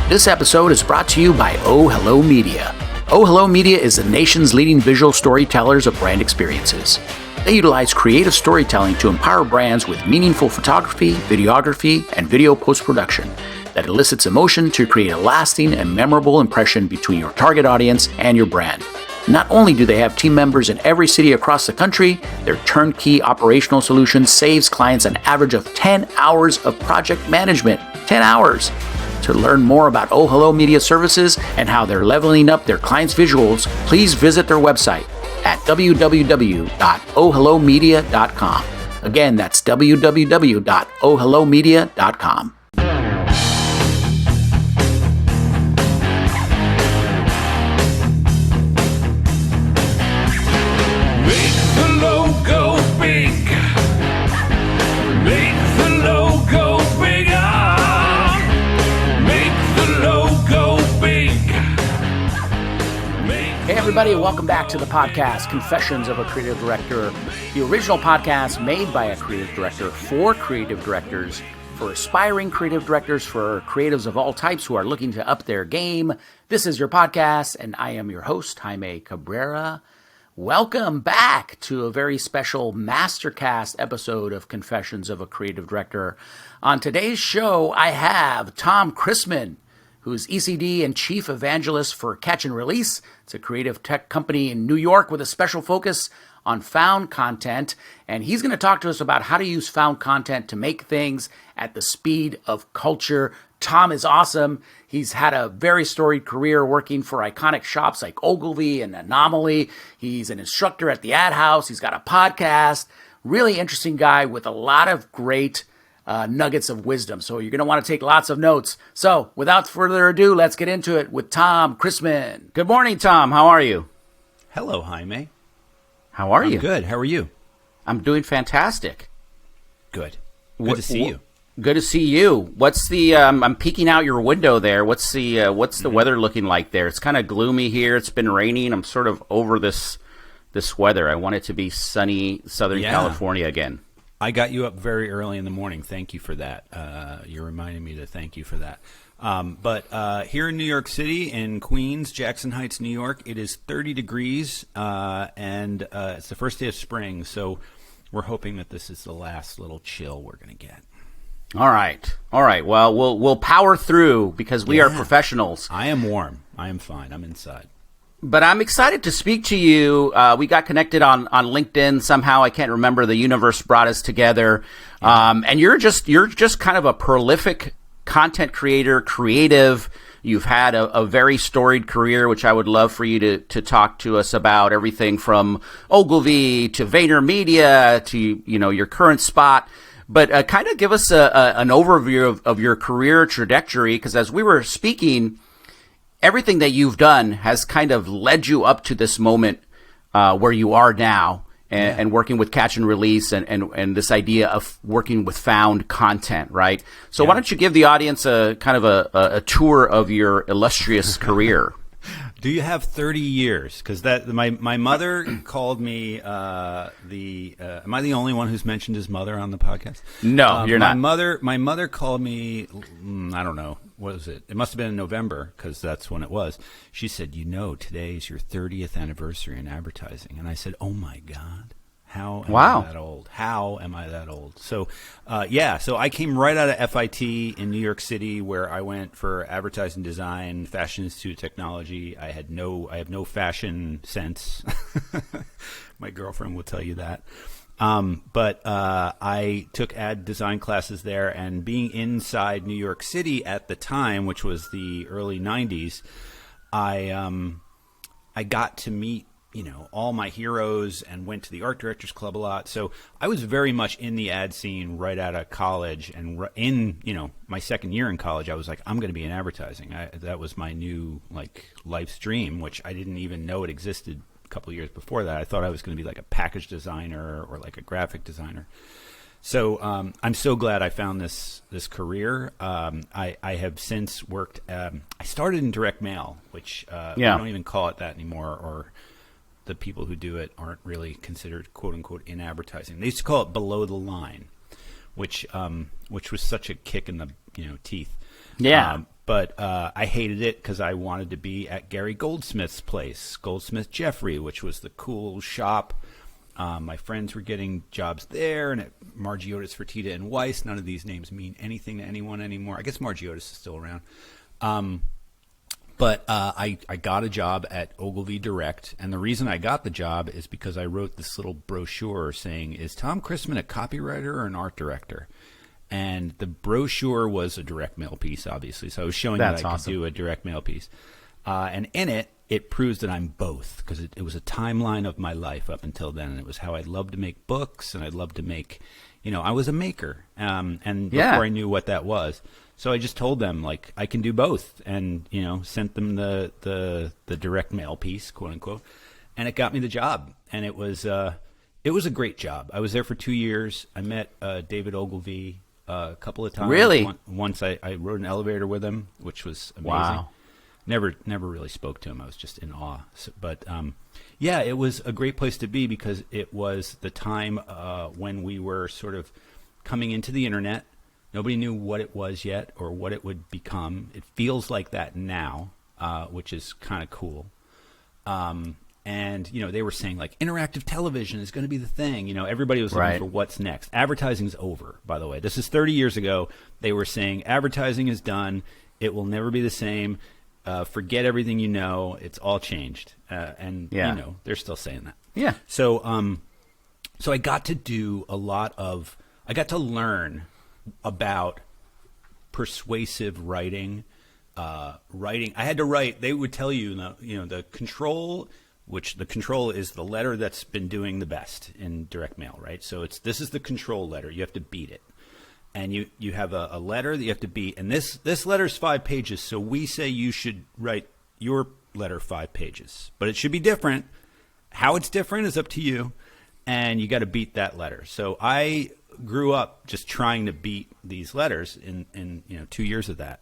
This episode is brought to you by Oh Hello Media. Oh Hello Media is the nation's leading visual storytellers of brand experiences. They utilize creative storytelling to empower brands with meaningful photography, videography, and video post-production that elicits emotion to create a lasting and memorable impression between your target audience and your brand. Not only do they have team members in every city across the country, their turnkey operational solution saves clients an average of 10 hours of project management. 10 hours! To learn more about Oh Hello Media Services and how they're leveling up their clients' visuals, please visit their website at www.ohhellomedia.com. Again, that's www.ohhellomedia.com. Hey everybody, welcome back to the podcast, Confessions of a Creative Director, the original podcast made by a creative director for creative directors, for aspiring creative directors, for creatives of all types who are looking to up their game. This is your podcast, and I am your host, Jaime Cabrera. Welcome back to a very special Mastercast episode of Confessions of a Creative Director. On today's show, I have Tom Christmann, who's ECD and Chief Evangelist for Catch and Release. It's a creative tech company in New York with a special focus on found content. And he's going to talk to us about how to use found content to make things at the speed of culture. Tom is awesome. He's had a very storied career working for iconic shops like Ogilvy and Anomaly. He's an instructor at the Ad House. He's got a podcast. Really interesting guy with a lot of great nuggets of wisdom. So you're going to want to take lots of notes. So without further ado, let's get into it with Tom Christmann. Good morning, Tom. How are you? Hello, Jaime. How are you? I'm good. How are you? I'm doing fantastic. Good. Good to see you. Good to see you. What's the? I'm peeking out your window there. What's the weather looking like there? It's kind of gloomy here. It's been raining. I'm sort of over this weather. I want it to be sunny Southern California again. I got you up very early in the morning. Thank you for that. You're reminding me to thank you for that. But here in New York City, in Queens, Jackson Heights, New York, it is 30 degrees, and it's the first day of spring. So we're hoping that this is the last little chill we're going to get. All right. Well, we'll power through because we are professionals. I am warm. I am fine. I'm inside. But I'm excited to speak to you. We got connected on LinkedIn somehow. I can't remember. The universe brought us together. And you're just kind of a prolific content creator, creative. You've had a very storied career, which I would love for you to talk to us about. Everything from Ogilvy to VaynerMedia to your current spot. But kind of give us an overview of your career trajectory, because as we were speaking, everything that you've done has kind of led you up to this moment where you are now and working with Catch and Release and this idea of working with found content, right? So why don't you give the audience a kind of a tour of your illustrious career? Do you have 30 years? Because my mother called me am I the only one who's mentioned his mother on the podcast? No, you're not. My mother called me, I don't know, what was it? It must have been in November, because that's when it was. She said, today is your 30th anniversary in advertising. And I said, oh my God. How am I that old? How am I that old? So, so I came right out of FIT in New York City, where I went for advertising design, Fashion Institute of Technology. I have no fashion sense. My girlfriend will tell you that. But I took ad design classes there, and being inside New York City at the time, which was the early 90s, I got to meet all my heroes and went to the Art Directors Club a lot. So I was very much in the ad scene right out of college, and in my second year in college, I was like, I'm going to be in advertising. That was my new life's dream, which I didn't even know it existed a couple of years before that. I thought I was going to be like a package designer or like a graphic designer. So I'm so glad I found this career. I have since worked. I started in direct mail, which we don't even call it that anymore, or the people who do it aren't really considered quote unquote in advertising. They used to call it below the line, which was such a kick in the teeth. Yeah. But I hated it because I wanted to be at Gary Goldsmith's place, Goldsmith Jeffrey, which was the cool shop. My friends were getting jobs there, and at Margiotis, Fertitta, and Weiss. None of these names mean anything to anyone anymore. I guess Margiotis is still around. But I got a job at Ogilvy Direct, and the reason I got the job is because I wrote this little brochure saying, is Tom Christmann a copywriter or an art director? And the brochure was a direct mail piece, obviously. So I was showing that I could do a direct mail piece. And in it, it proves that I'm both, because it was a timeline of my life up until then. And it was how I loved to make books, and I loved to make, I was a maker. And before I knew what that was. So I just told them, like, I can do both, and, sent them the direct mail piece, quote unquote. And it got me the job. And it was a great job. I was there for 2 years. I met David Ogilvy a couple of times. Really? Once I rode an elevator with him, which was amazing. Wow. Never really spoke to him. I was just in awe. But it was a great place to be because it was the time when we were sort of coming into the internet. Nobody knew what it was yet or what it would become. It feels like that now, which is kind of cool. And, they were saying, like, interactive television is going to be the thing. Everybody was looking for what's next. Advertising's over, by the way. This is 30 years ago. They were saying advertising is done. It will never be the same. Forget everything you know. It's all changed. And, they're still saying that. Yeah. So I got to do I got to learn about persuasive writing. I had to write. They would tell you, the control, which the control is the letter that's been doing the best in direct mail, right? So this is the control letter. You have to beat it, and you have a letter that you have to beat. And this letter's 5 pages. So we say you should write your letter 5 pages, but it should be different. How it's different is up to you, and you got to beat that letter. So I grew up just trying to beat these letters in 2 years of that.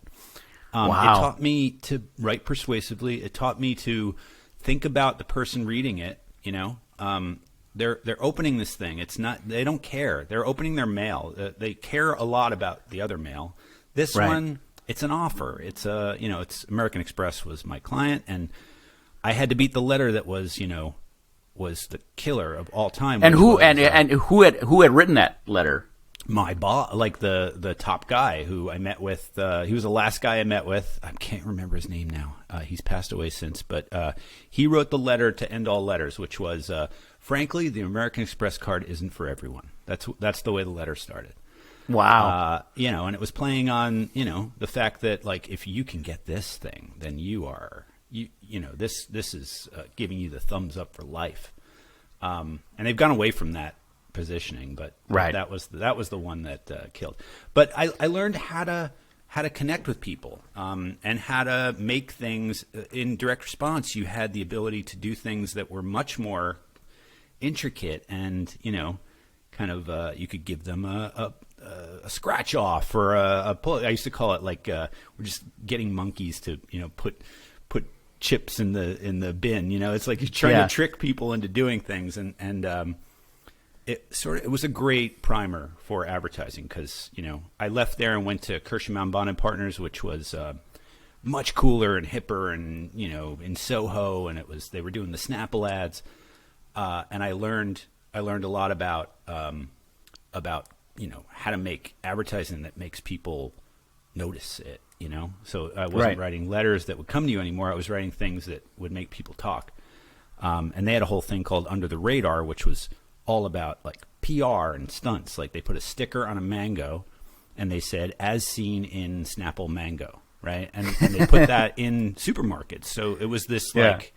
Wow. It taught me to write persuasively. It taught me to think about the person reading it. They're opening this thing. It's not, they don't care. They're opening their mail. They care a lot about the other mail. This one, it's an offer. It's it's American Express was my client, and I had to beat the letter that was the killer of all time. And who had written that letter? My boss, like the top guy who I met with. He was the last guy I met with. I can't remember his name now. He's passed away since, but he wrote the letter to End All Letters, which was, frankly, the American Express card isn't for everyone. That's the way the letter started. Wow. And it was playing on the fact that, like, if you can get this thing, then you are this is giving you the thumbs up for life. And they've gone away from that positioning, but that was the one that killed. But I learned how to connect with people, and how to make things in direct response. You had the ability to do things that were much more intricate, and kind of you could give them a scratch off or a pull. I used to call it like we're just getting monkeys to put chips in the bin. It's like you're trying to trick people into doing things, and it was a great primer for advertising because I left there and went to Curation and Partners, which was much cooler and hipper, and in Soho, and they were doing the Snapple ads, and I learned a lot about how to make advertising that makes people notice it. So I wasn't writing letters that would come to you anymore. I was writing things that would make people talk, and they had a whole thing called Under the Radar, which was all about like PR and stunts. Like they put a sticker on a mango and they said, as seen in Snapple mango, right? And they put that in supermarkets. So it was this like,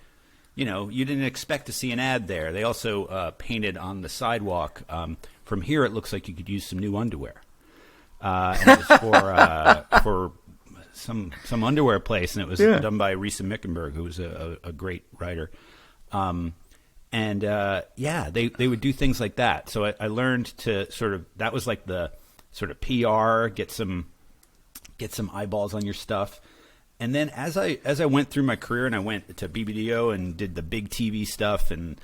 you didn't expect to see an ad there. They also painted on the sidewalk, from here it looks like you could use some new underwear. And it was for some underwear place, and it was done by Risa Mickenberg, who was a great writer. And they would do things like that. So I learned to that was like the sort of PR, get some eyeballs on your stuff. And then as I went through my career, and I went to BBDO and did the big TV stuff and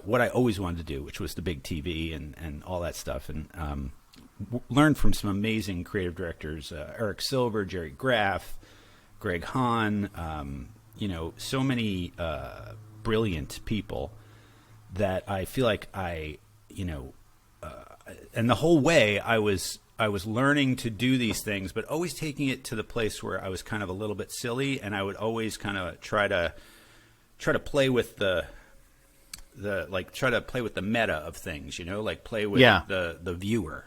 what I always wanted to do, which was the big TV and all that stuff. And learned from some amazing creative directors, Eric Silver, Jerry Graff, Greg Hahn, so many brilliant people that I feel like and the whole way I was learning to do these things, but always taking it to the place where I was kind of a little bit silly, and I would always kind of try to play with the meta of things, like play with the viewer,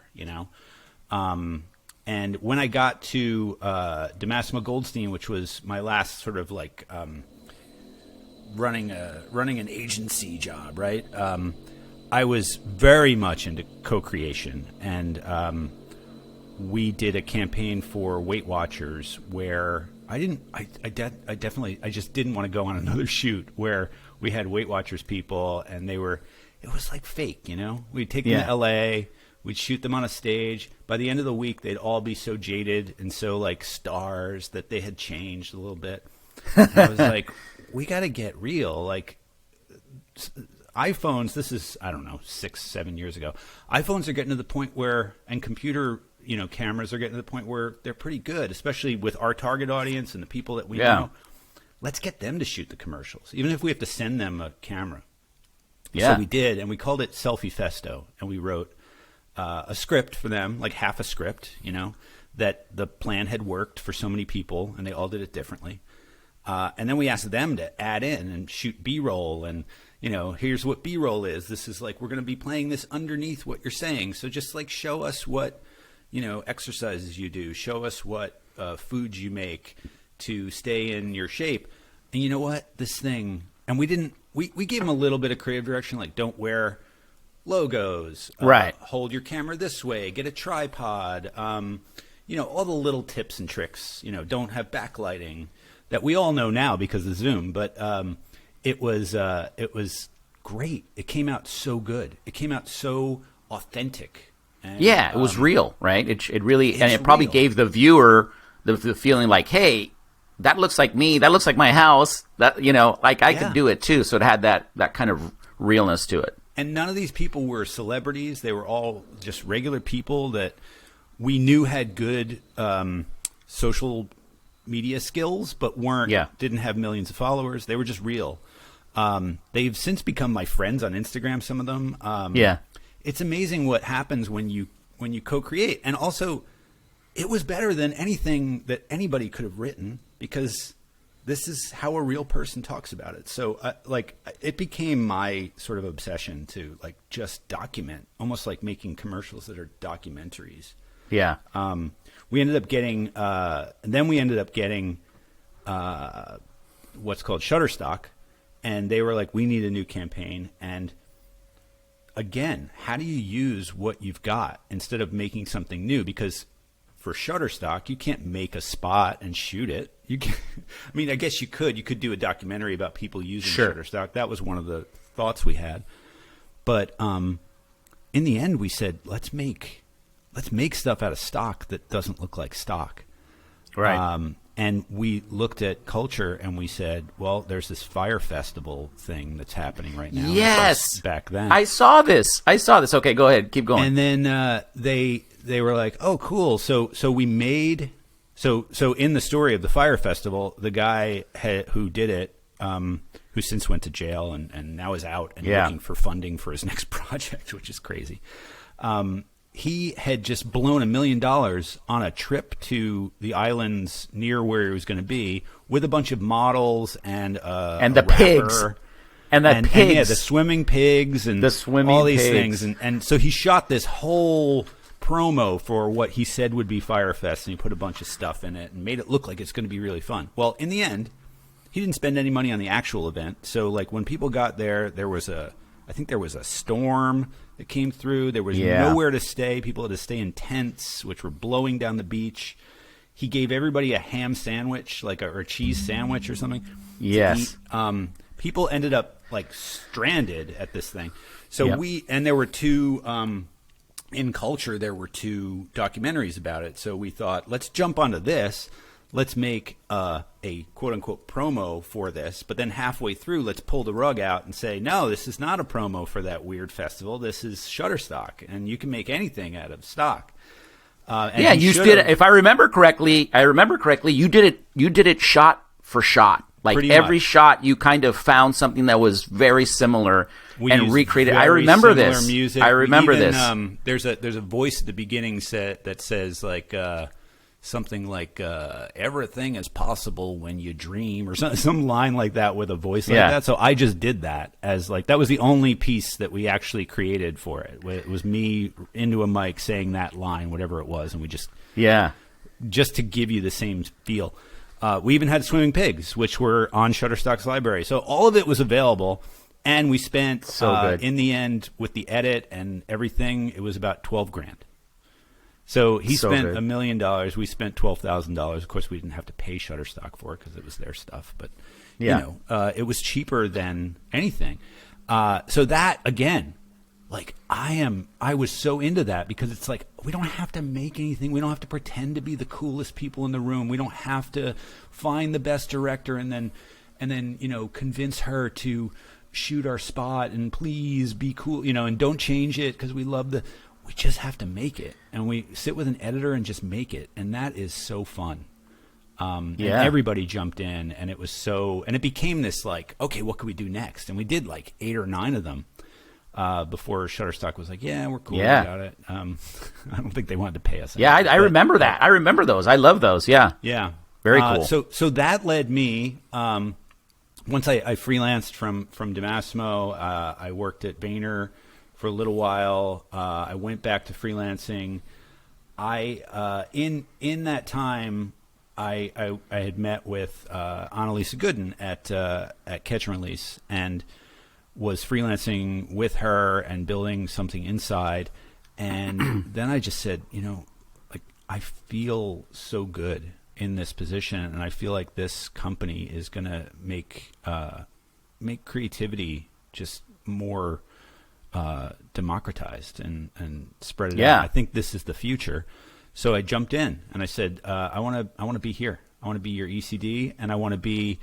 and when I got to DeMassimo Goldstein, which was my last sort of like running an agency job, right? I was very much into co-creation, and we did a campaign for Weight Watchers where I just didn't want to go on another shoot where we had Weight Watchers people and it was like fake, We'd take them to LA, we'd shoot them on a stage. By the end of the week, they'd all be so jaded and so like stars that they had changed a little bit. And I was like, we got to get real. Like iPhones, this is, I don't know, 6-7 years ago. iPhones are getting to the point where, and computer, cameras are getting to the point where they're pretty good, especially with our target audience and the people that we know. Let's get them to shoot the commercials, even if we have to send them a camera. Yeah. So we did, and we called it Selfie Festo, and we wrote a script for them, like half a script, that the plan had worked for so many people, and they all did it differently. And then we asked them to add in and shoot B-roll, and here's what B-roll is. This is like, we're going to be playing this underneath what you're saying. So just like show us what, exercises you do. Show us what foods you make to stay in your shape. And you know what? This thing, and we gave them a little bit of creative direction, like don't wear logos. Right. Hold your camera this way. Get a tripod. All the little tips and tricks. Don't have backlighting that we all know now because of Zoom. But it was great. It came out so good. It came out so authentic. And, it was real, right? It really, and it probably gave the viewer the feeling like, hey, that looks like me. That looks like my house. That I could do it too. So it had that kind of realness to it. And none of these people were celebrities. They were all just regular people that we knew had good social media skills, but didn't have millions of followers. They were just real. They've since become my friends on Instagram, some of them. It's amazing what happens when you co-create. And also, it was better than anything that anybody could have written because this is how a real person talks about it. So it became my sort of obsession to like just document, almost like making commercials that are documentaries. Yeah. We ended up getting what's called Shutterstock, and they were like, we need a new campaign. And again, how do you use what you've got instead of making something new? Because for Shutterstock, you can't make a spot and shoot it. You can, I mean, I guess you could. You could do a documentary about people using Shutterstock. That was one of the thoughts we had. But in the end, we said, let's make stuff out of stock that doesn't look like stock. Right. And we looked at culture and we said, well, there's this fire festival thing that's happening right now. Yes. Back then. I saw this. Okay, go ahead. Keep going. And then they were like, oh, cool. So we made so in the story of the fire festival, the guy who did it, who since went to jail and now is out and looking for funding for his next project, which is crazy. He had just blown $1 million on a trip to the islands near where he was going to be with a bunch of models and the pigs. And the swimming pigs and all these things. And so he shot this whole promo for what he said would be Firefest, and he put a bunch of stuff in it and made it look like it's going to be really fun. Well, in the end, he didn't spend any money on the actual event. So like when people got there, I think there was a storm that came through. There was nowhere to stay. People had to stay in tents, which were blowing down the beach. He gave everybody a ham sandwich, or a cheese sandwich or something. Yes. People ended up like stranded at this thing. So there were two, in culture, there were two documentaries about it. So we thought, let's jump onto this. Let's make a quote-unquote promo for this, but then halfway through, let's pull the rug out and say, no, this is not a promo for that weird festival. This is Shutterstock, and you can make anything out of stock. Yeah, you did it. If I remember correctly, you did it shot for shot. Like Pretty every much. shot, you kind of found something that was very similar and recreated. I very remember similar this. Music. I remember even, this. There's a voice at the beginning that says like something like everything is possible when you dream, or some line like that with a voice like that. So I just did that as like that was the only piece that we actually created for it. It was me into a mic saying that line, whatever it was, and we just to give you the same feel. We even had swimming pigs, which were on Shutterstock's library. So all of it was available, and we spent in the end with the edit and everything, it was about $12,000. So he spent $1 million. We spent $12,000. Of course, we didn't have to pay Shutterstock for it because it was their stuff. But you know, it was cheaper than anything. So that again, like I was so into that because it's like we don't have to make anything. We don't have to pretend to be the coolest people in the room. We don't have to find the best director and then you know convince her to shoot our spot and please be cool, you know, and don't change it because we love the. We just have to make it, and we sit with an editor and just make it, and that is so fun. And everybody jumped in, and it was and it became this like, okay, what can we do next? And we did like 8 or 9 of them before Shutterstock was like, yeah, we're cool, we got it. I don't think they wanted to pay us. I remember that. I remember those. I love those. Yeah, very cool. So that led me. Once I freelanced from DeMassimo, I worked at Vayner for a little while. I went back to freelancing. In that time, I had met with Annalisa Gooden at Catch and Release and was freelancing with her and building something inside. And then I just said, you know, like I feel so good in this position, and I feel like this company is going to make creativity just more democratized and spread it out. I think this is the future. So I jumped in and I said, I want to be here. I want to be your ECD, and I want to be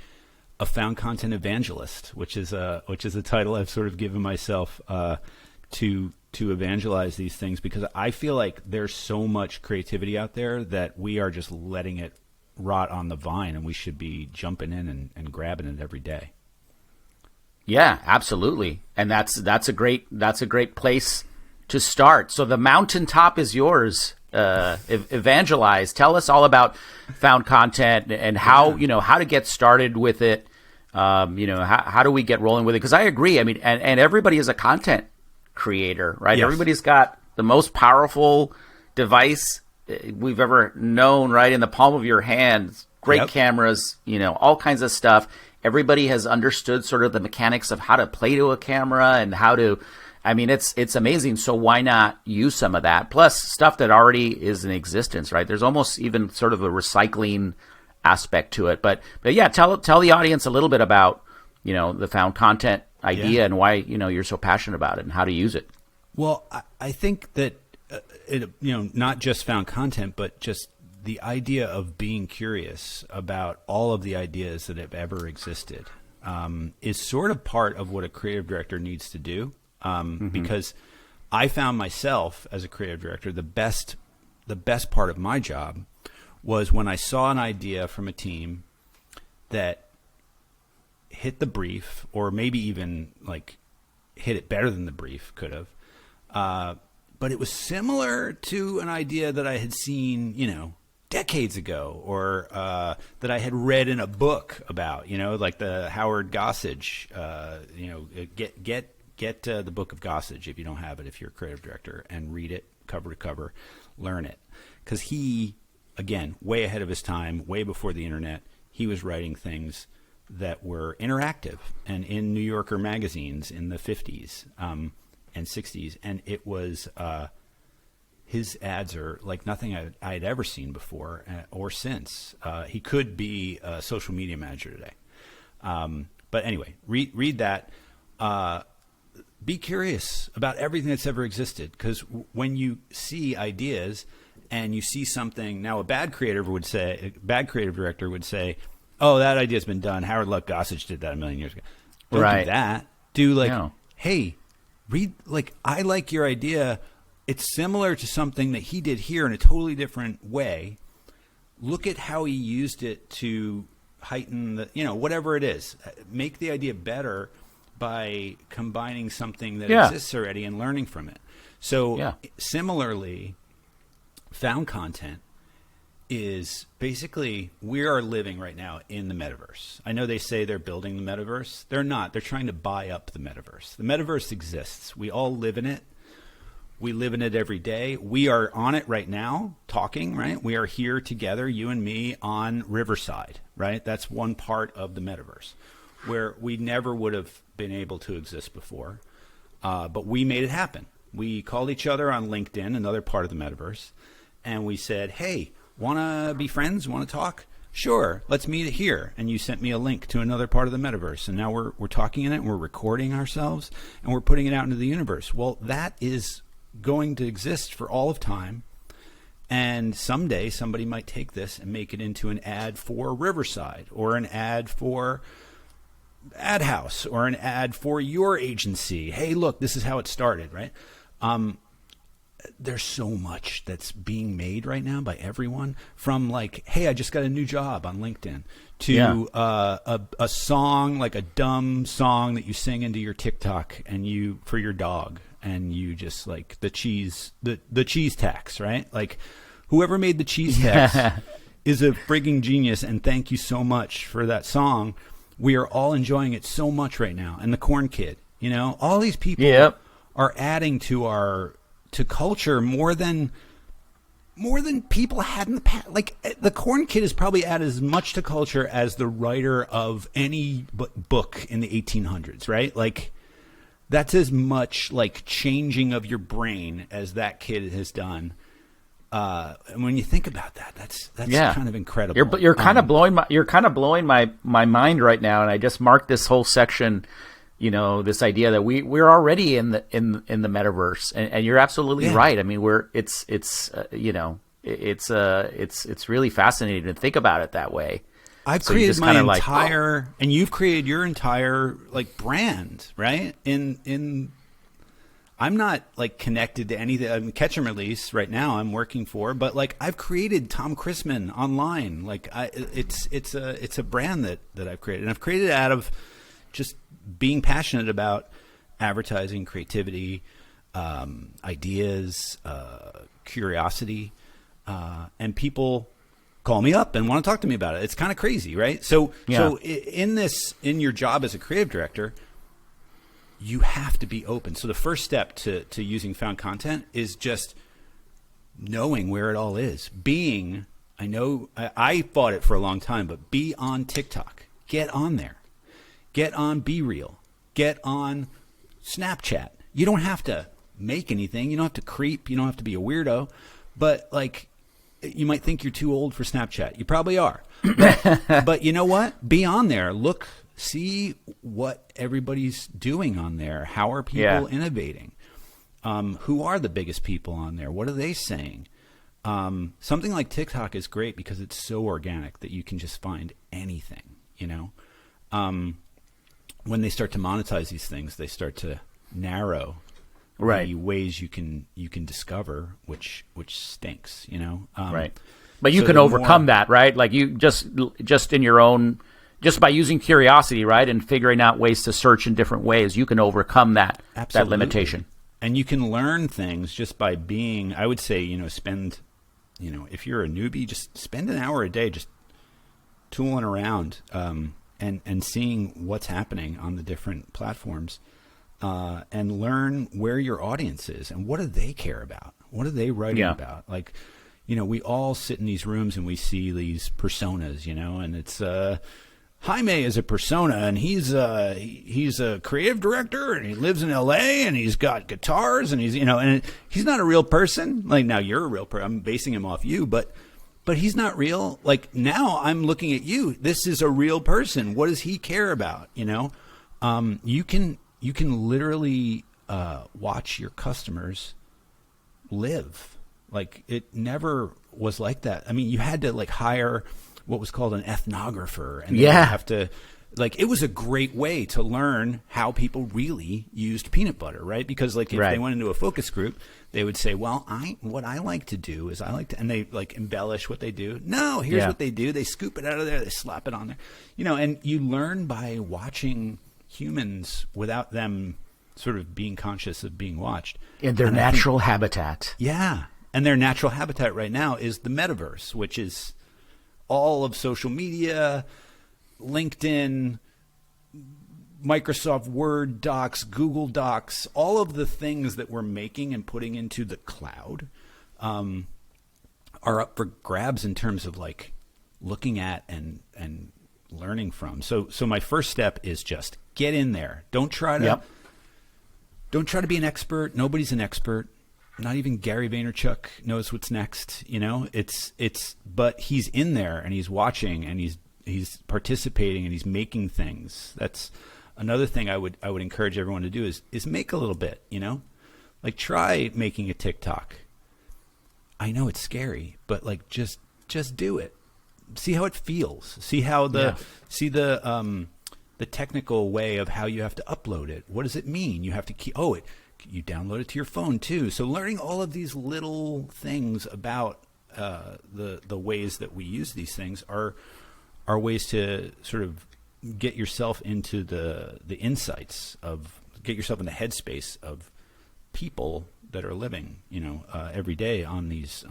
a found content evangelist, which is a title I've sort of given myself to evangelize these things, because I feel like there's so much creativity out there that we are just letting it rot on the vine, and we should be jumping in and grabbing it every day. Yeah, absolutely. And that's a great place to start. So the mountaintop is yours. Evangelize. Tell us all about found content and how, you know, how to get started with it. You know, how do we get rolling with it? Because I agree. I mean, and everybody is a content creator, right? Yes. Everybody's got the most powerful device we've ever known, right? In the palm of your hand. Great cameras, you know, all kinds of stuff. Everybody has understood sort of the mechanics of how to play to a camera and how to, I mean, it's amazing. So why not use some of that? Plus stuff that already is in existence, right? There's almost even sort of a recycling aspect to it. But yeah, tell the audience a little bit about, you know, the found content idea and why, you know, you're so passionate about it and how to use it. Well, I think that, you know, not just found content, but just the idea of being curious about all of the ideas that have ever existed is sort of part of what a creative director needs to do. Because I found myself as a creative director, the best part of my job was when I saw an idea from a team that hit the brief, or maybe even like hit it better than the brief could have. But it was similar to an idea that I had seen, you know, decades ago, or that I had read in a book about, you know, like the Howard Gossage, you know, get the book of Gossage if you don't have it, if you're a creative director, and read it cover to cover, learn it. Because he, again, way ahead of his time, way before the internet, he was writing things that were interactive and in New Yorker magazines in the 50s and 60s. And it was, his ads are like nothing I had ever seen before or since. He could be a social media manager today. But anyway, read that. Be curious about everything that's ever existed, because when you see ideas and you see something, now a bad creative director would say, oh, that idea's been done. Howard Luck Gossage did that a million years ago. Don't do that. Do like, hey, read, like, I like your idea. it's similar to something that he did here in a totally different way. Look at how he used it to heighten the, whatever it is, make the idea better by combining something that exists already and learning from it. So similarly, found content is basically, we are living right now in the metaverse. I know they say they're building the metaverse. They're not. They're trying to buy up the metaverse. The metaverse exists. We all live in it. We live in it every day. We are on it right now talking, right? We are here together, you and me, on Riverside, right? That's one part of the metaverse where we never would have been able to exist before. But we made it happen. We called each other on LinkedIn, another part of the metaverse, and we said, hey, want to be friends? Want to talk? Sure, let's meet it here. And you sent me a link to another part of the metaverse. And now we're talking in it, and we're recording ourselves, and we're putting it out into the universe. Well, that is going to exist for all of time. And someday somebody might take this and make it into an ad for Riverside, or an ad for Ad House, or an ad for your agency. Hey, look, this is how it started, right? There's so much that's being made right now by everyone, from like, hey, I just got a new job on LinkedIn, to a song, like a dumb song that you sing into your TikTok and for your dog, and you just like the cheese tax, right? Like, whoever made the cheese tax is a frigging genius, and thank you so much for that song. We are all enjoying it so much right now. And the Corn Kid, all these people are adding to culture more than people had in the past. Like, the Corn Kid has probably added as much to culture as the writer of any book in the 1800s, right? Like, that's as much like changing of your brain as that kid has done. And when you think about that, that's kind of incredible. You're kind of blowing my mind right now. And I just marked this whole section, this idea that we're already in the metaverse, and you're absolutely right. I mean, it's really fascinating to think about it that way. I've created my entire, and you've created your entire like brand, right? I'm not like connected to anything. I'm Catch and Release right now I'm working for, but like I've created Tom Christmann online. Like it's a brand that I've created, and I've created it out of just being passionate about advertising, creativity, ideas, curiosity, and people call me up and want to talk to me about it. It's kind of crazy, right? So in your job as a creative director, you have to be open. So the first step to using found content is just knowing where it all is. I fought it for a long time, but be on TikTok. Get on there. Get on Be Real. Get on Snapchat. You don't have to make anything. You don't have to creep. You don't have to be a weirdo. But like, you might think you're too old for Snapchat. You probably are. But you know what? Be on there. Look, see what everybody's doing on there. How are people innovating? Who are the biggest people on there? What are they saying? Something like TikTok is great because it's so organic that you can just find anything, when they start to monetize these things, they start to narrow the ways you can discover, which stinks, right. But you can overcome that, right? Like you just in your own, just by using curiosity, right, and figuring out ways to search in different ways, you can overcome that limitation. And you can learn things just by being. I would say, spend, if you're a newbie, just spend an hour a day just tooling around. And seeing what's happening on the different platforms, and learn where your audience is and what do they care about? What are they writing about? Like, we all sit in these rooms and we see these personas, and it's Jaime is a persona, and he's a creative director, and he lives in LA, and he's got guitars, and he's and he's not a real person. Like, now you're a real person. I'm basing him off you, but he's not real. Like, now I'm looking at you. This is a real person. What does he care about? You can literally watch your customers live. Like, it never was like that. I mean, you had to like hire what was called an ethnographer, and you have to like it was a great way to learn how people really used peanut butter, right? Because like if they went into a focus group, they would say, well, what I like to do is and they like embellish what they do. No, here's what they do. They scoop it out of there. They slap it on there, and you learn by watching humans without them sort of being conscious of being watched. In their natural habitat. Yeah. And their natural habitat right now is the Metaverse, which is all of social media, LinkedIn, Microsoft Word docs, Google Docs, all of the things that we're making and putting into the cloud are up for grabs in terms of like looking at and learning from. So my first step is just get in there. Don't try to be an expert. Nobody's an expert. Not even Gary Vaynerchuk knows what's next. But he's in there and he's watching and he's participating and he's making things. That's another thing I would encourage everyone to do is make a little bit, like try making a TikTok. I know it's scary, but like just do it. See how it feels. See how the technical way of how you have to upload it. What does it mean? You have to you download it to your phone too. So learning all of these little things about the ways that we use these things are ways to sort of get yourself into the insights get yourself in the headspace of people that are living, every day on these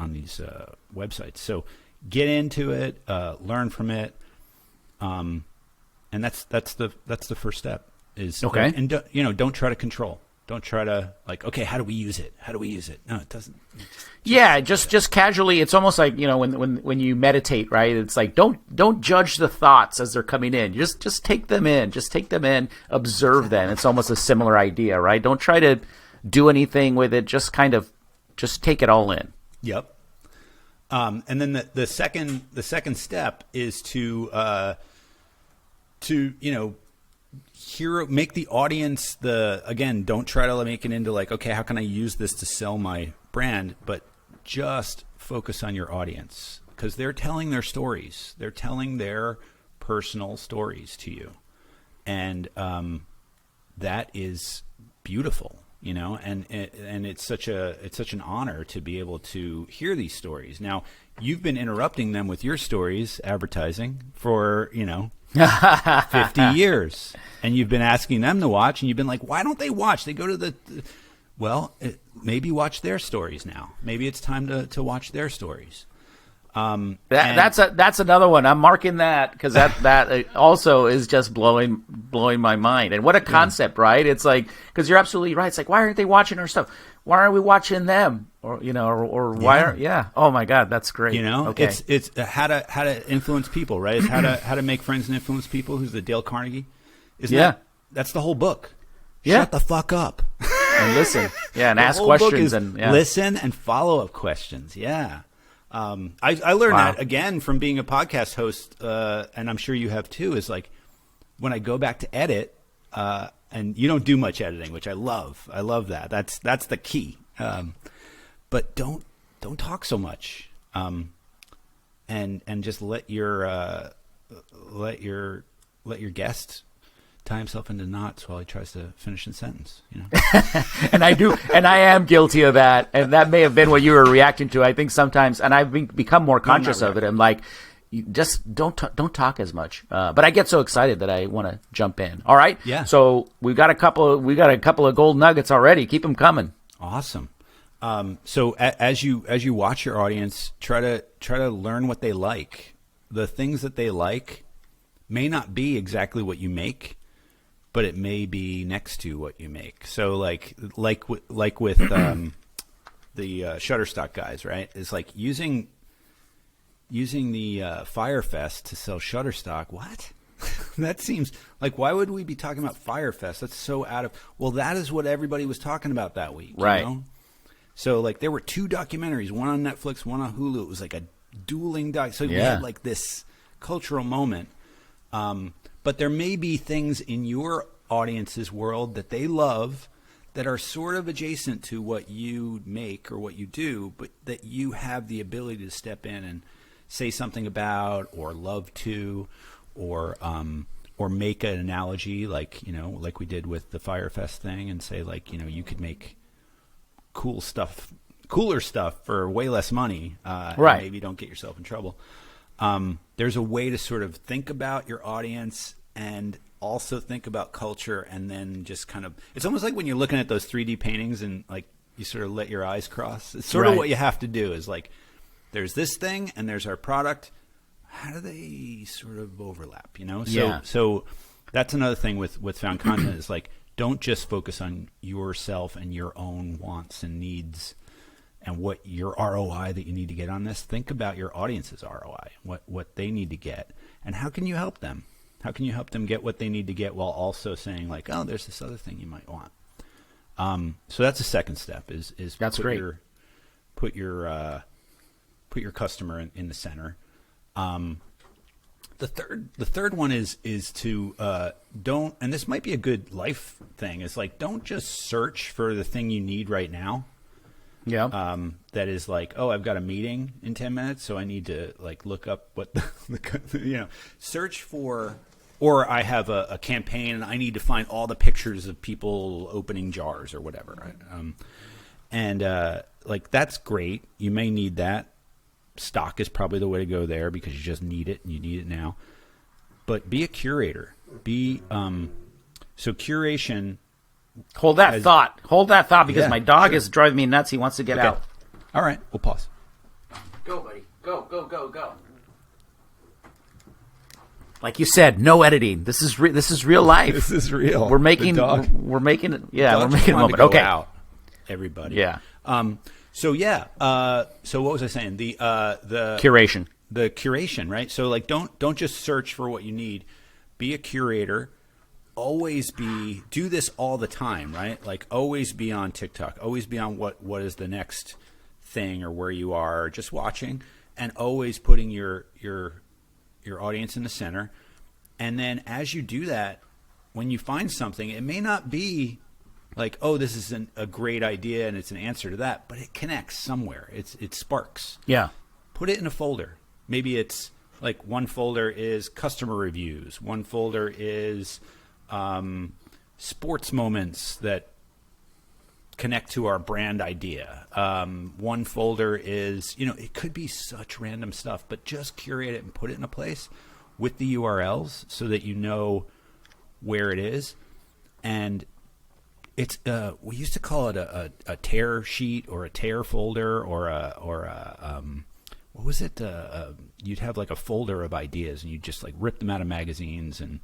websites. So get into it, learn from it, and that's the first step. Is okay. And don't try to control. Don't try to like, okay, how do we use it? How do we use it? No, it doesn't. Just casually. It's almost like, when you meditate, right? It's like, don't judge the thoughts as they're coming in. Just take them in. Just take them in, observe them. It's almost a similar idea, right? Don't try to do anything with it. Just take it all in. Yep. And then the second step is to make the audience don't try to make it into like, okay, how can I use this to sell my brand? But just focus on your audience because they're telling their stories. They're telling their personal stories to you. And that is beautiful, and it's such an honor to be able to hear these stories. Now, you've been interrupting them with your stories, advertising for, 50 years, and you've been asking them to watch, and you've been like, why don't they watch? They go to maybe watch their stories now. Maybe it's time to watch their stories. That's another one. I'm marking that because that also is just blowing my mind. And what a concept, right? It's like, because you're absolutely right. It's like, why aren't they watching our stuff? Why aren't we watching them? Or why aren't? Yeah. Oh my God, that's great. Okay. It's how to influence people, right? It's how to make friends and influence people. Who's the Dale Carnegie? That's the whole book. Yeah. Shut the fuck up and listen. Yeah, and ask questions and listen and follow up questions. Yeah. I learned that again from being a podcast host, and I'm sure you have too, is like when I go back to edit, and you don't do much editing, which I love. I love that. That's the key. But don't talk so much. And just let your guest tie himself into knots while he tries to finish a sentence, And I am guilty of that. And that may have been what you were reacting to. I think sometimes, and I've become more conscious of it. I'm like, you just don't talk as much. But I get so excited that I want to jump in. All right. Yeah. So we got a couple of gold nuggets already. Keep them coming. Awesome. So as you watch your audience, try to learn what they like. The things that they like may not be exactly what you make, but it may be next to what you make. So like with the Shutterstock guys, right? It's like using the Firefest to sell Shutterstock. What? That seems like, why would we be talking about Firefest? That's so out of. Well, that is what everybody was talking about that week, right? So like there were 2 documentaries, one on Netflix, one on Hulu. It was like a dueling doc. So we had like this cultural moment. But there may be things in your audience's world that they love that are sort of adjacent to what you make or what you do, but that you have the ability to step in and say something about or love to or or make an analogy like we did with the Firefest thing, and say like, you could make cooler stuff for way less money, and maybe don't get yourself in trouble. There's a way to sort of think about your audience and also think about culture, and then just kind of, it's almost like when you're looking at those 3D paintings and like you sort of let your eyes cross. It's sort of what you have to do is like, there's this thing and there's our product. How do they sort of overlap, So that's another thing with found content is like, don't just focus on yourself and your own wants and needs and what your ROI that you need to get on this. Think about your audience's ROI, what they need to get, and how can you help them? How can you help them get what they need to get while also saying like, oh, there's this other thing you might want. So that's the second step is that's great. Put your customer in the center. The third one is to don't, and this might be a good life thing, is like, don't just search for the thing you need right now. Yeah. That is like, oh, I've got a meeting in 10 minutes, so I need to like look up what search for, or I have a campaign and I need to find all the pictures of people opening jars or whatever. Right? Like, that's great. You may need that. Stock is probably the way to go there because you just need it and you need it now. But be a curator. So curation. Hold that thought because my dog is driving me nuts. He wants to get out. All right, we'll pause. Go, buddy. Go. Like you said, no editing. This is real life. This is real. We're making it. Yeah, we're making a moment. Okay. Out, everybody. Yeah. So what was I saying? The curation. The curation, right? So like, don't just search for what you need. Be a curator. Always do this all the time, right? Like, always be on TikTok. Always be on what is the next thing, or where you are just watching, and always putting your audience in the center. And then as you do that, when you find something, it may not be like, oh, this is a great idea and it's an answer to that, but it connects somewhere. It sparks. Yeah. Put it in a folder. Maybe it's like, one folder is customer reviews. One folder is sports moments that connect to our brand idea. One folder is, it could be such random stuff, but just curate it and put it in a place with the URLs so that you know where it is. And it's we used to call it a tear sheet or a tear folder or a what was it? You'd have like a folder of ideas and you'd just like rip them out of magazines. And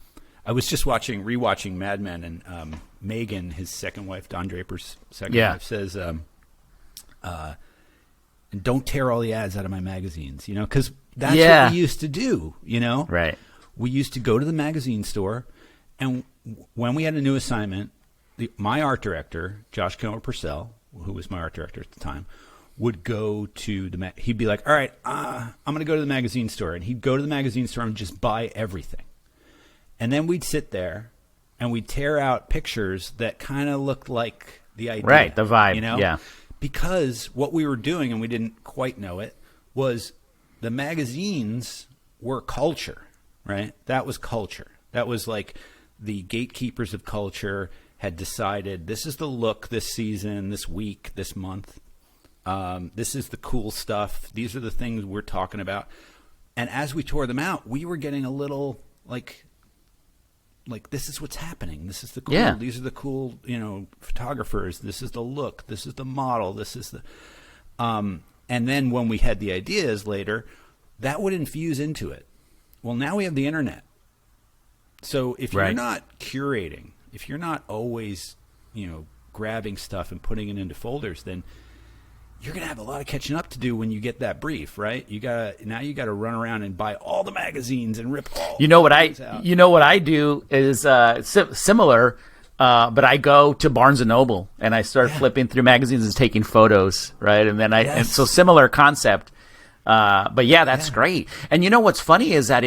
I was just rewatching Mad Men, and Megan, his second wife, Don Draper's second wife, says, "Don't tear all the ads out of my magazines," because that's what we used to do. Right? We used to go to the magazine store, and when we had a new assignment, my art director, Josh Kilmer Purcell, who was my art director at the time, would go to he'd be like, all right, I'm going to go to the magazine store. And he'd go to the magazine store and just buy everything. And then we'd sit there and we'd tear out pictures that kind of looked like the idea. Right, the vibe, yeah. Because what we were doing, and we didn't quite know it, was the magazines were culture, right? That was culture. That was like the gatekeepers of culture had decided, this is the look this season, this week, this month. This is the cool stuff. These are the things we're talking about. And as we tore them out, we were getting a little like this is what's happening. This is the cool. Yeah. These are the cool, photographers. This is the look. This is the model. This is the. And then when we had the ideas later, that would infuse into it. Well, now we have the internet. So if you're not curating, if you're not always, grabbing stuff and putting it into folders, then you're going to have a lot of catching up to do when you get that brief, right? You got to run around and buy all the magazines and rip all. What I do is similar, but I go to Barnes and Noble and I start flipping through magazines and taking photos, right? And then and so similar concept. But that's great. And what's funny is that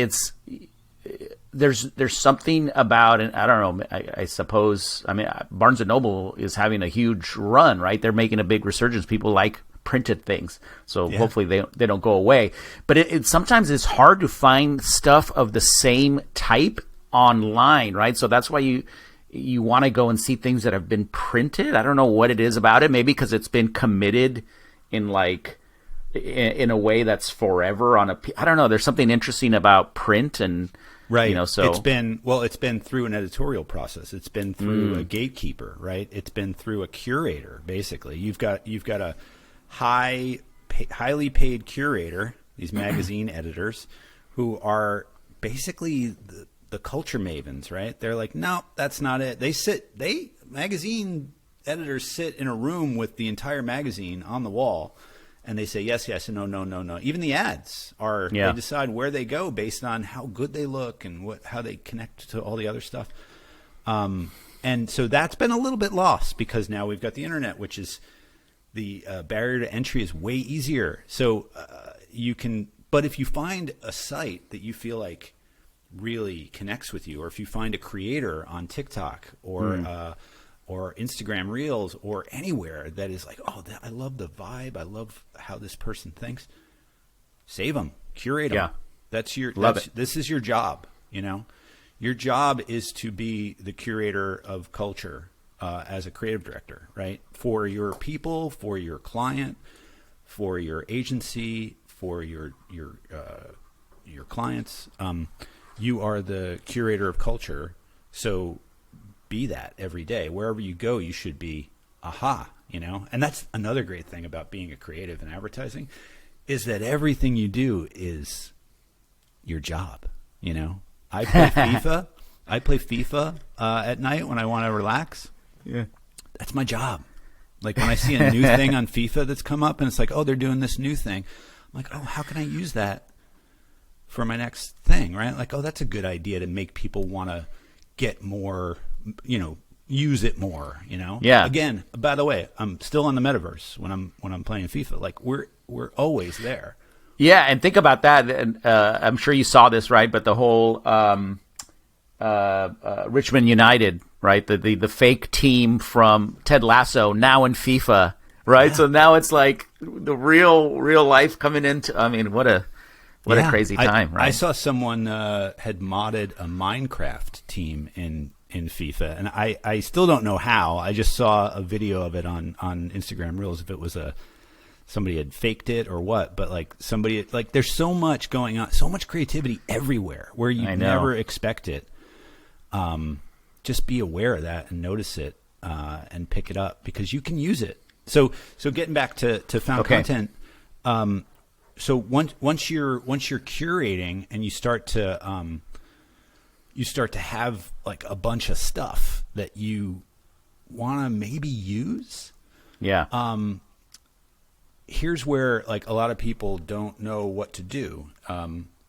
there's something about, and I don't know, I suppose, Barnes & Noble is having a huge run, right? They're making a big resurgence. People like printed things. So hopefully they don't go away. But it sometimes it's hard to find stuff of the same type online, right? So that's why you want to go and see things that have been printed. I don't know what it is about it. Maybe because it's been committed in in a way that's forever on I don't know. There's something interesting about print and right. So it's been through an editorial process. It's been through a gatekeeper, right? It's been through a curator. Basically, you've got a highly paid curator, these magazine editors, who are basically the culture mavens, right? They're like, no, that's not it. Magazine editors sit in a room with the entire magazine on the wall, and they say yes, yes, and no, no, no, no. Even the ads they decide where they go based on how good they look and how they connect to all the other stuff. And so that's been a little bit lost because now we've got the internet, which is the barrier to entry is way easier. So you can, but if you find a site that you feel like really connects with you, or if you find a creator on TikTok or Instagram Reels or anywhere that is like, oh, I love the vibe, I love how this person thinks, save them, curate them. Yeah. This is your job. Your job is to be the curator of culture as a creative director, right? For your people, for your client, for your agency, for your clients. You are the curator of culture, so be that every day. Wherever you go, you should be And that's another great thing about being a creative in advertising, is that everything you do is your job. I play FIFA. At night when I want to relax. Yeah, that's my job. Like when I see a new thing on FIFA that's come up and it's like, oh, they're doing this new thing. I'm like, oh, how can I use that for my next thing, right? Like, oh, that's a good idea to make people want to get more, use it more, Yeah. Again, by the way, I'm still on the Metaverse when I'm playing FIFA. Like we're always there. Yeah, and think about that. And I'm sure you saw this, right? But the whole Richmond United, right? The fake team from Ted Lasso now in FIFA, right? Yeah. So now it's like the real life coming into. I mean, what a crazy time, right? I saw someone had modded a Minecraft team in FIFA, and I still don't know how. I just saw a video of it on Instagram Reels. If it was somebody had faked it or what, but there's so much going on, so much creativity everywhere where you never expect it. Just be aware of that and notice it and pick it up because you can use it. So getting back to found content. So once you're curating and you start to have like a bunch of stuff that you want to maybe use. Yeah. Here's where like a lot of people don't know what to do.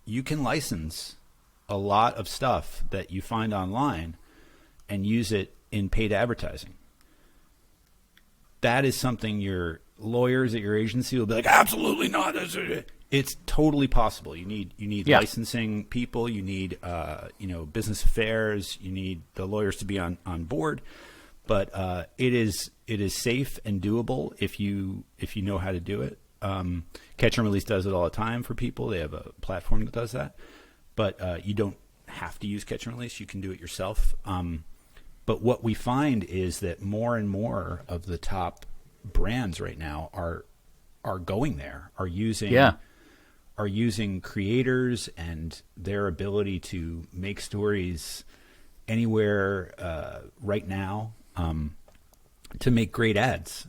You can license a lot of stuff that you find online and use it in paid advertising. That is something your lawyers at your agency will be like, absolutely not. It's totally possible. You need licensing people. You need business affairs. You need the lawyers to be on board. But it is safe and doable if you know how to do it. Catch and Release does it all the time for people. They have a platform that does that. But you don't have to use Catch and Release. You can do it yourself. But what we find is that more and more of the top brands right now are going there, are using creators and their ability to make stories anywhere right now to make great ads.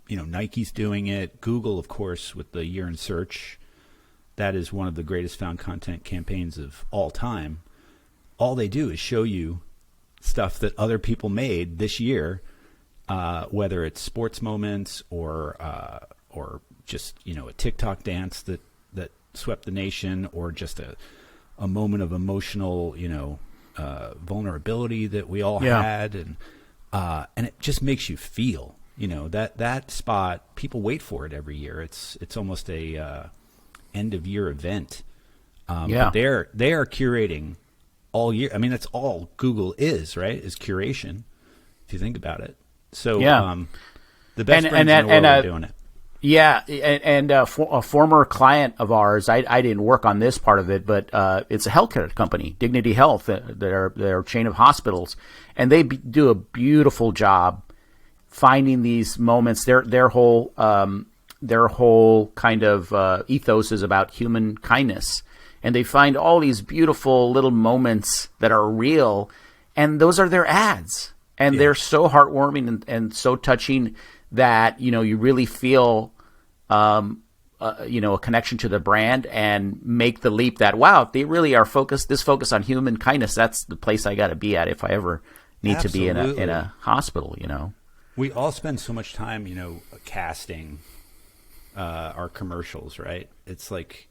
Nike's doing it. Google, of course, with the Year in Search. That is one of the greatest found content campaigns of all time. All they do is show you stuff that other people made this year, whether it's sports moments or just a TikTok dance that swept the nation, or just a moment of emotional vulnerability that we all had, and it just makes you feel that spot. People wait for it every year. It's almost a end of year event. But they are curating all year. I mean, that's all Google is, right? Is curation, if you think about it. So the best brands in the world are doing it. Yeah, and a former client of ours, I didn't work on this part of it, but it's a healthcare company, Dignity Health. They're a chain of hospitals, and they do a beautiful job finding these moments. Their whole kind of ethos is about human kindness, and they find all these beautiful little moments that are real, and those are their ads, and they're so heartwarming and so touching that you really feel a connection to the brand and make the leap that wow, they really are focused on human kindness. That's the place I got to be at if I ever need Absolutely. to be in a hospital. We all spend so much time, casting our commercials, right? It's like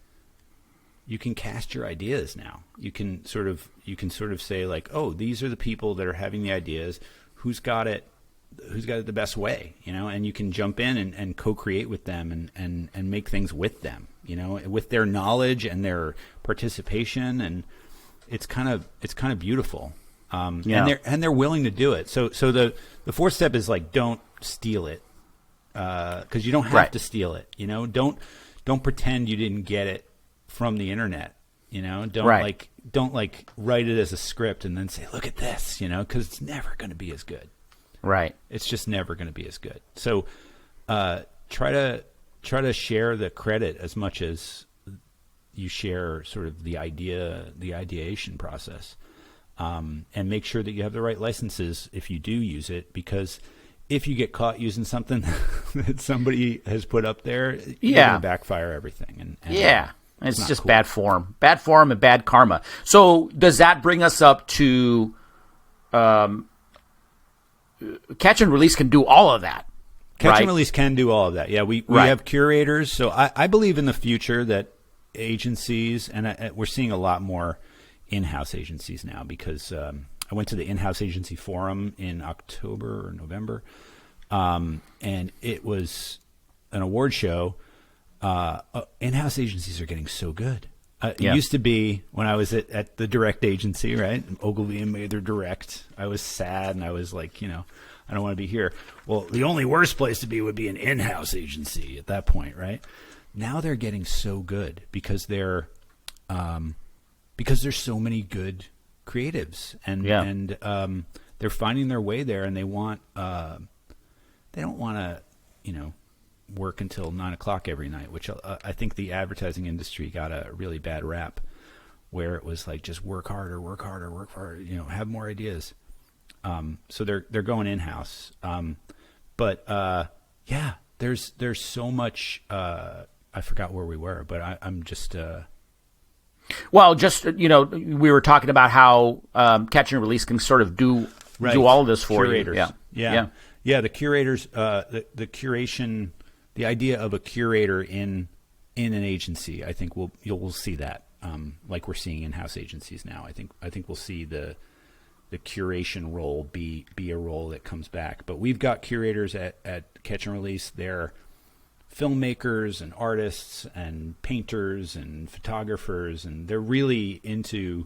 you can cast your ideas now. You can sort of say like, oh, these are the people that are having the ideas. Who's got it the best way, and you can jump in and co-create with them and make things with them, with their knowledge and their participation, and it's kind of beautiful. And they're willing to do it. So the fourth step is like, don't steal it, because you don't have to steal it. Don't pretend you didn't get it from the internet. Don't write it as a script and then say, look at this, because it's never going to be as good. Right. It's just never going to be as good. So try to share the credit as much as you share sort of the ideation process, and make sure that you have the right licenses if you do use it, because if you get caught using something that somebody has put up there, you're going to backfire everything. And it's just cool. bad form and bad karma. So does that bring us up to Catch and Release can do all of that. Catch and Release can do all of that. Yeah, we have curators. So I believe in the future that agencies, and we're seeing a lot more in-house agencies now, because I went to the in-house agency forum in October or November, and it was an award show. In-house agencies are getting so good. It used to be when I was at the direct agency, right? Ogilvy and Mather Direct. I was sad and I was like, I don't want to be here. Well, the only worst place to be would be an in-house agency at that point, right? Now they're getting so good because there's so many good creatives, and they're finding their way there, and they don't want to, work until 9:00 every night, which I think the advertising industry got a really bad rap, where it was like, just work harder, have more ideas. So they're going in-house. There's so much. I forgot where we were, but I'm just. We were talking about how Catch and Release can sort of do all of this for curators. You. Yeah. The curators, the curation. The idea of a curator in an agency, I think you'll see that, like we're seeing in-house agencies now. I think we'll see the curation role be a role that comes back. But we've got curators at Catch and Release. They're filmmakers and artists and painters and photographers, and they're really into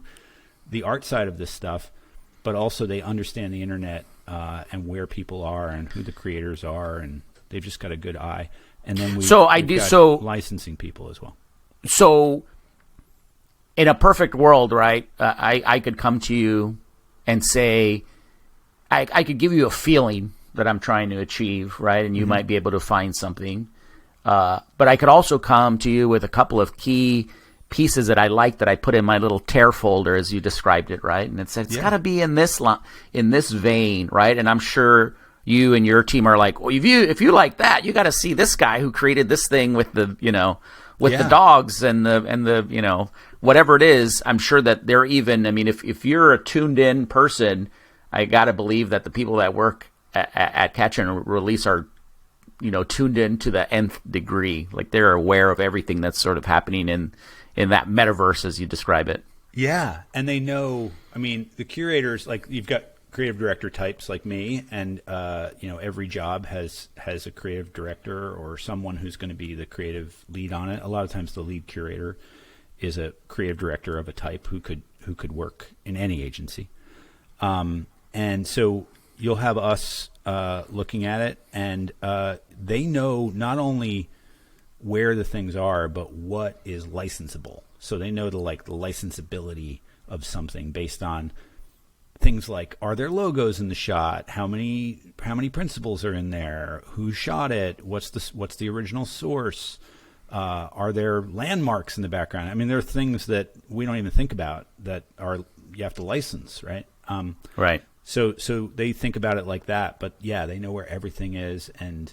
the art side of this stuff, but also they understand the internet and where people are and who the creators are, and they've just got a good eye. And then we've got licensing people as well. So in a perfect world, right, I could come to you and say, I could give you a feeling that I'm trying to achieve, right, and you might be able to find something. But I could also come to you with a couple of key pieces that I like that I put in my little tear folder, as you described it, right? And it's got to be in this vein, right? And I'm sure you and your team are like, well, if you like that, you got to see this guy who created this thing with the the dogs and the whatever it is. I'm sure that they're even. I mean, if you're a tuned in person, I got to believe that the people that work at Catch and Release are tuned in to the nth degree. Like, they're aware of everything that's sort of happening in that metaverse, as you describe it. Yeah, and they know. I mean, the curators, like, you've got creative director types like me, and every job has a creative director or someone who's going to be the creative lead on it. A lot of times the lead curator is a creative director of a type who could work in any agency. And so you'll have us looking at it, and they know not only where the things are, but what is licensable. So they know the licensability of something based on things like, are there logos in the shot? How many principals are in there? Who shot it? What's the original source? Are there landmarks in the background? I mean, there are things that we don't even think about that you have to license, right? Right. So they think about it like that, but yeah, they know where everything is, and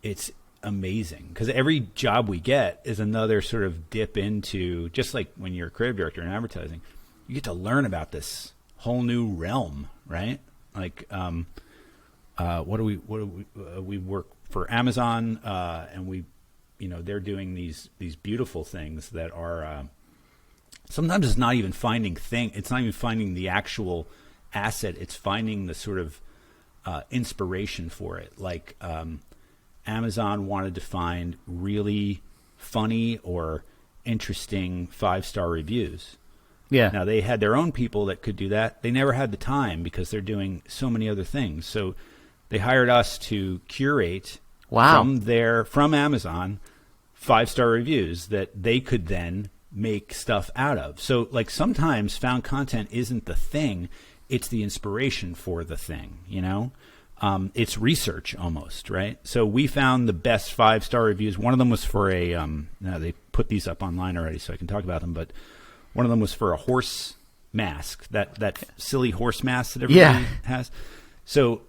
it's amazing because every job we get is another sort of dip into, just like when you're a creative director in advertising, you get to learn about this whole new realm, right? Like, we work for Amazon, and they're doing these beautiful things that are, sometimes it's not even finding the actual asset. It's finding the sort of, inspiration for it. Like, Amazon wanted to find really funny or interesting 5-star reviews. Yeah. Now, they had their own people that could do that. They never had the time because they're doing so many other things. So they hired us to curate from Amazon 5-star reviews that they could then make stuff out of. So, like, sometimes found content isn't the thing. It's the inspiration for the thing, It's research almost, right? So we found the best 5-star reviews. One of them was for they put these up online already so I can talk about them, but one of them was for a horse mask, that silly horse mask that everybody has. So,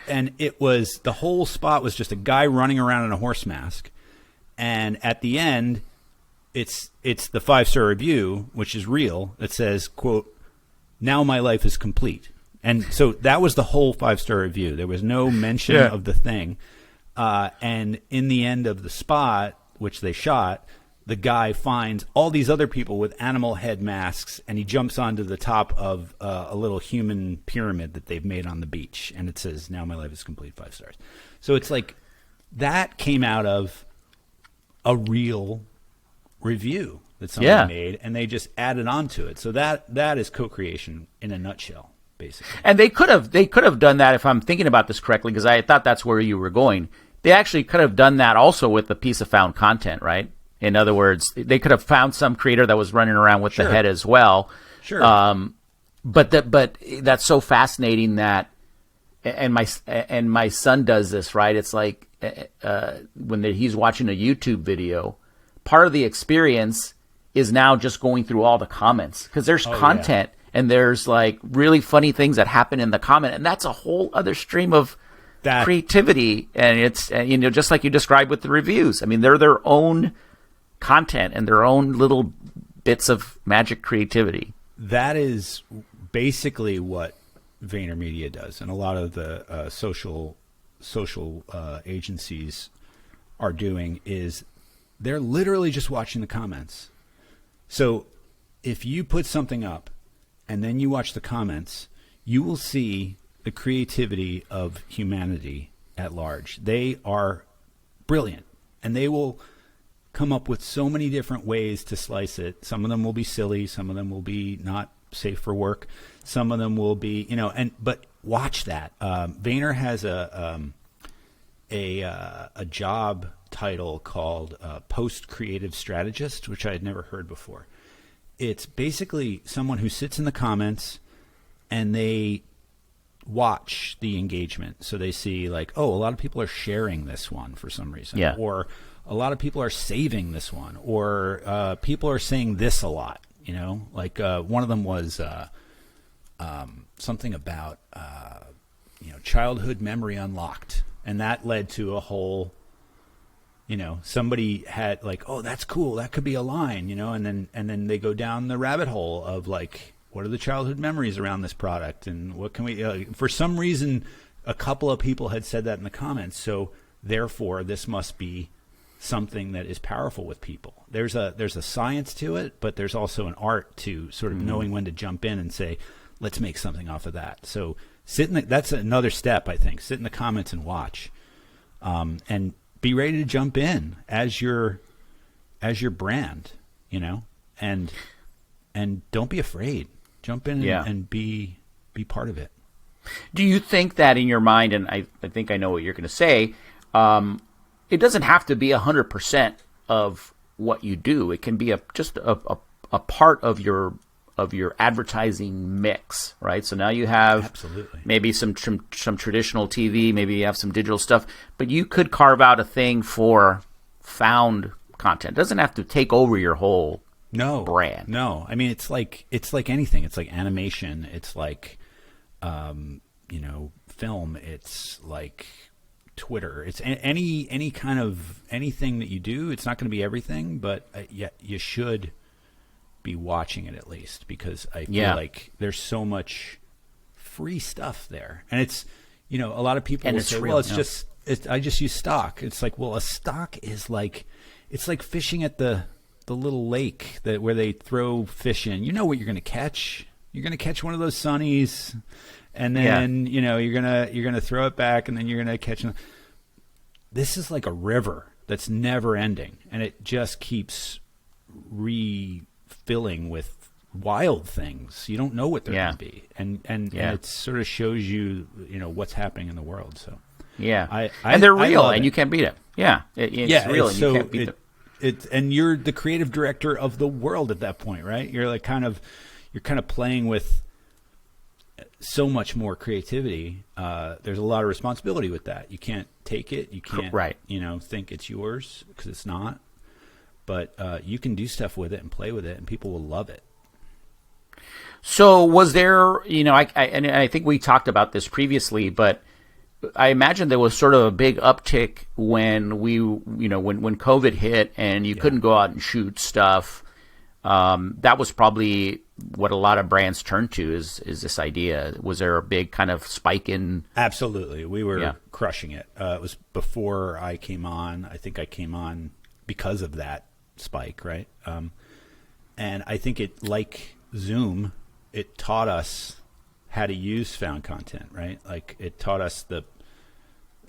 and it was, the whole spot was just a guy running around in a horse mask. And at the end, it's the 5-star review, which is real, that says, quote, "Now my life is complete." And so that was the whole 5-star review. There was no mention of the thing. And in the end of the spot, which they shot, the guy finds all these other people with animal head masks, and he jumps onto the top of a little human pyramid that they've made on the beach. And it says, "Now my life is complete, 5 stars." So it's like that came out of a real review that somebody made, and they just added on to it. So that is co-creation in a nutshell, basically. And they could have done that, if I'm thinking about this correctly, because I thought that's where you were going. They actually could have done that also with a piece of found content, right? In other words, they could have found some creator that was running around with the head as well. Sure. But that's so fascinating that, and my son does this, right? It's like when he's watching a YouTube video, part of the experience is now just going through all the comments, because there's content and there's like really funny things that happen in the comment, and that's a whole other stream of creativity. And it's just like you described with the reviews. I mean, they're their own content and their own little bits of magic creativity. That is basically what VaynerMedia does, and a lot of the social agencies are doing, is they're literally just watching the comments. So if you put something up and then you watch the comments, you will see the creativity of humanity at large. They are brilliant, and they will come up with so many different ways to slice it. Some of them will be silly, some of them will be not safe for work, some of them will be, but watch that. Vayner has a job title called post creative strategist, which I had never heard before. It's basically someone who sits in the comments and they watch the engagement. So they see like, oh, a lot of people are sharing this one for some reason, or a lot of people are saving this one, or people are saying this a lot. Like one of them was something about childhood memory unlocked, and that led to a whole. Somebody had like, oh, that's cool, that could be a line, and then they go down the rabbit hole of like, what are the childhood memories around this product, and what can we? For some reason, a couple of people had said that in the comments, so therefore this must be something that is powerful with people. There's a science to it, but there's also an art to sort of knowing when to jump in and say, let's make something off of that. So that's another step, I think. Sit in the comments and watch, and be ready to jump in as your brand, and don't be afraid. Jump in and be part of it. Do you think that in your mind, and I think I know what you're going to say, it doesn't have to be 100% of what you do. It can be just a part of your advertising mix, right? So now you have Absolutely. maybe some traditional TV, maybe you have some digital stuff, but you could carve out a thing for found content. It doesn't have to take over your whole brand. No, I mean it's like anything. It's like animation. It's like film. It's like Twitter. It's any kind of anything that you do. It's not going to be everything, but yet you should be watching it at least, because I feel like there's so much free stuff there, and it's a lot of people will say, well, I just use stock. It's like, well, a stock is like, it's like fishing at the little lake where they throw fish in. You know what you're going to catch. You're going to catch one of those sunnies, and then you're gonna throw it back, and then you're gonna catch. This is like a river that's never ending, and it just keeps refilling with wild things. You don't know what they're going to be, and it sort of shows you what's happening in the world. So and they're real, and you can't beat it. It's real, and you can't beat them. And you're the creative director of the world at that point, right? You're like you're kind of playing with so much more creativity. There's a lot of responsibility with that. You can't take it. You can't, think it's yours, because it's not. But you can do stuff with it and play with it, and people will love it. So was there, I think we talked about this previously, but I imagine there was sort of a big uptick when when COVID hit and you couldn't go out and shoot stuff. That was probably what a lot of brands turned to is this idea. Was there a big kind of spike in? Absolutely. We were crushing it. It was before I came on. I think I came on because of that spike, right? And I think it, like Zoom, it taught us how to use found content, right? Like it taught us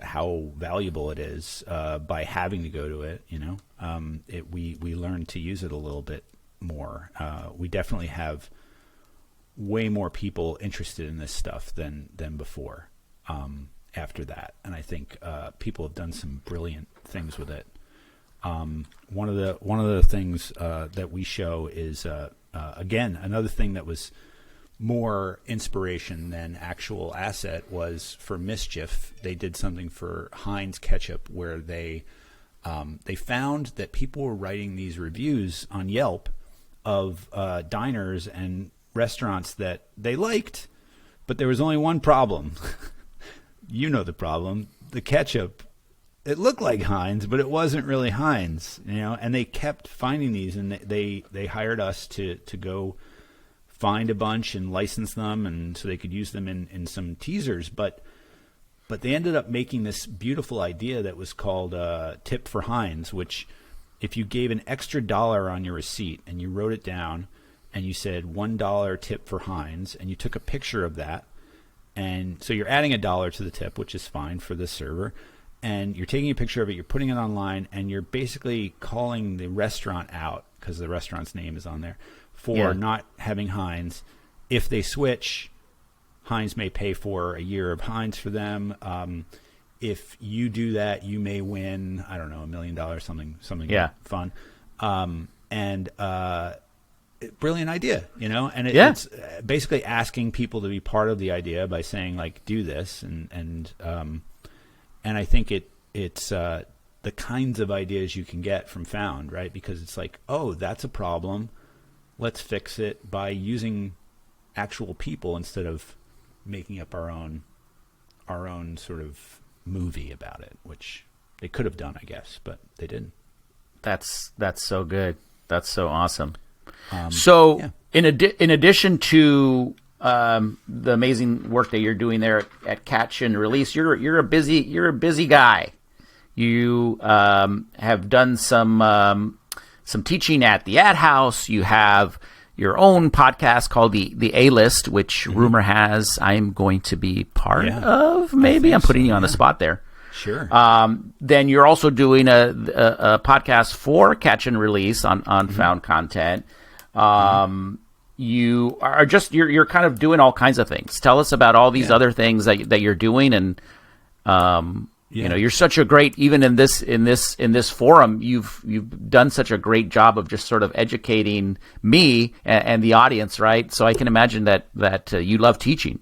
how valuable it is by having to go to it. We learned to use it a little bit more. We definitely have way more people interested in this stuff than before after that, and I think people have done some brilliant things with it. One of the things that we show is again, another thing that was more inspiration than actual asset was for Mischief. They did something for Heinz ketchup where they found that people were writing these reviews on Yelp of diners and restaurants that they liked, but there was only one problem. The problem. The ketchup, it looked like Heinz, but it wasn't really Heinz, and they kept finding these, and they hired us to go find a bunch and license them, and so they could use them in some teasers, but they ended up making this beautiful idea that was called Tip for Heinz, which if you gave an extra $1 on your receipt and you wrote it down and you said $1 tip for Heinz, and you took a picture of that, and so you're adding $1 to the tip, which is fine for the server, and you're taking a picture of it, you're putting it online, and you're basically calling the restaurant out, because the restaurant's name is on there, for not having Heinz. If they switch, Heinz may pay for a year of Heinz for them. If you do that, you may win, I don't know, $1 million, something fun. Brilliant idea, and it's basically asking people to be part of the idea by saying, like, do this, and I think it's the kinds of ideas you can get from Found, right? Because it's like, oh, that's a problem. Let's fix it by using actual people instead of making up our own sort of movie about it, which they could have done, I guess, but they didn't. That's so good. That's so awesome. In addition to the amazing work that you're doing there at Catch and Release, you're a busy guy. You have done some teaching at the Ad House. You have your own podcast called the A-List, which rumor has I'm going to be part of. Maybe I'm putting you on the spot there. Sure. Then you're also doing a podcast for Catch and Release on found content. you are just you're kind of doing all kinds of things. Tell us about all these other things that you're doing, and you know, you're such a great, even in this forum, you've done such a great job of just sort of educating me and the audience, right? So I can imagine that you love teaching.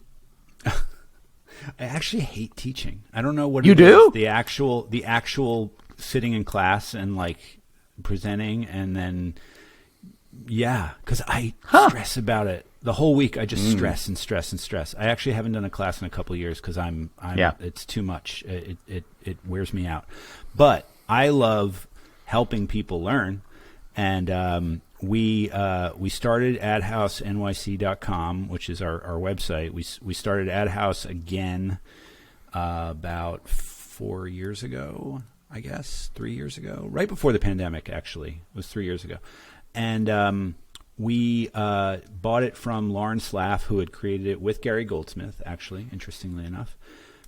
I actually hate teaching. I don't know what you do. The actual sitting in class and like presenting, and then because I stress about it the whole week. I just stress and stress and stress. I actually haven't done a class in a couple of years because I'm it's too much. It wears me out. But I love helping people learn, and we started adhousenyc.com, which is our website. We started AdHouse again about 4 years ago, I guess, 3 years ago, right before the pandemic. Actually, it was 3 years ago, and we bought it from Lauren Slaff, who had created it with Gary Goldsmith, actually, interestingly enough,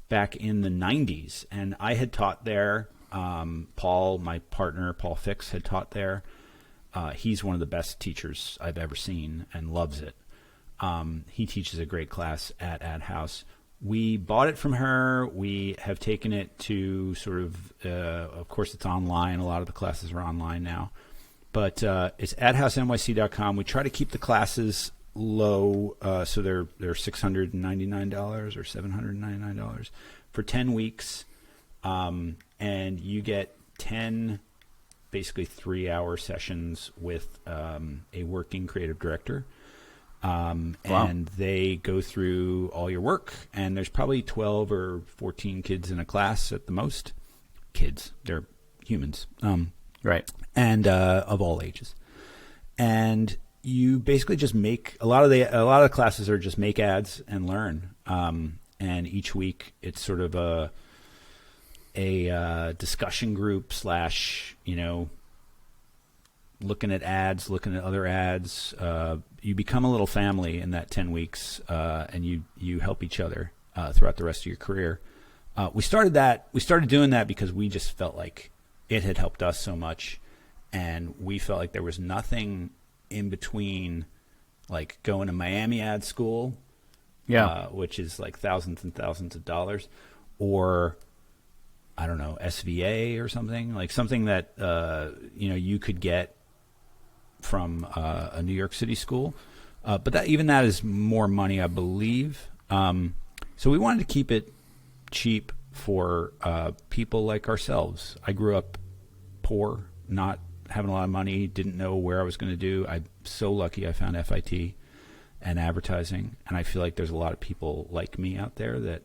back in the 90s. And I had taught there. Paul, my partner, Paul Fix, had taught there. He's one of the best teachers I've ever seen and loves it. He teaches a great class at AdHouse. We bought it from her. We have taken it to sort of course, it's online. A lot of the classes are online now. But it's adhousenyc.com. We try to keep the classes low, so they're $699 or $799 for 10 weeks, and you get 10 basically 3-hour sessions with a working creative director, and they go through all your work. And there's probably 12 or 14 kids in a class at the most. Kids, they're humans. Right. And of all ages. And you basically just make a lot of the classes are just make ads and learn. And each week it's sort of a discussion group / looking at ads, looking at other ads. You become a little family in that 10 weeks, and you help each other throughout the rest of your career. We started doing that because we just felt like it had helped us so much, and we felt like there was nothing in between, like going to Miami ad school, which is like thousands and thousands of dollars, or I don't know, SVA or something, like something that you could get from a New York City school, but that is more money, I believe. So we wanted to keep it cheap for people like ourselves. I grew up poor, not having a lot of money, didn't know where I was going to do. I'm so lucky I found FIT and advertising, and I feel like there's a lot of people like me out there that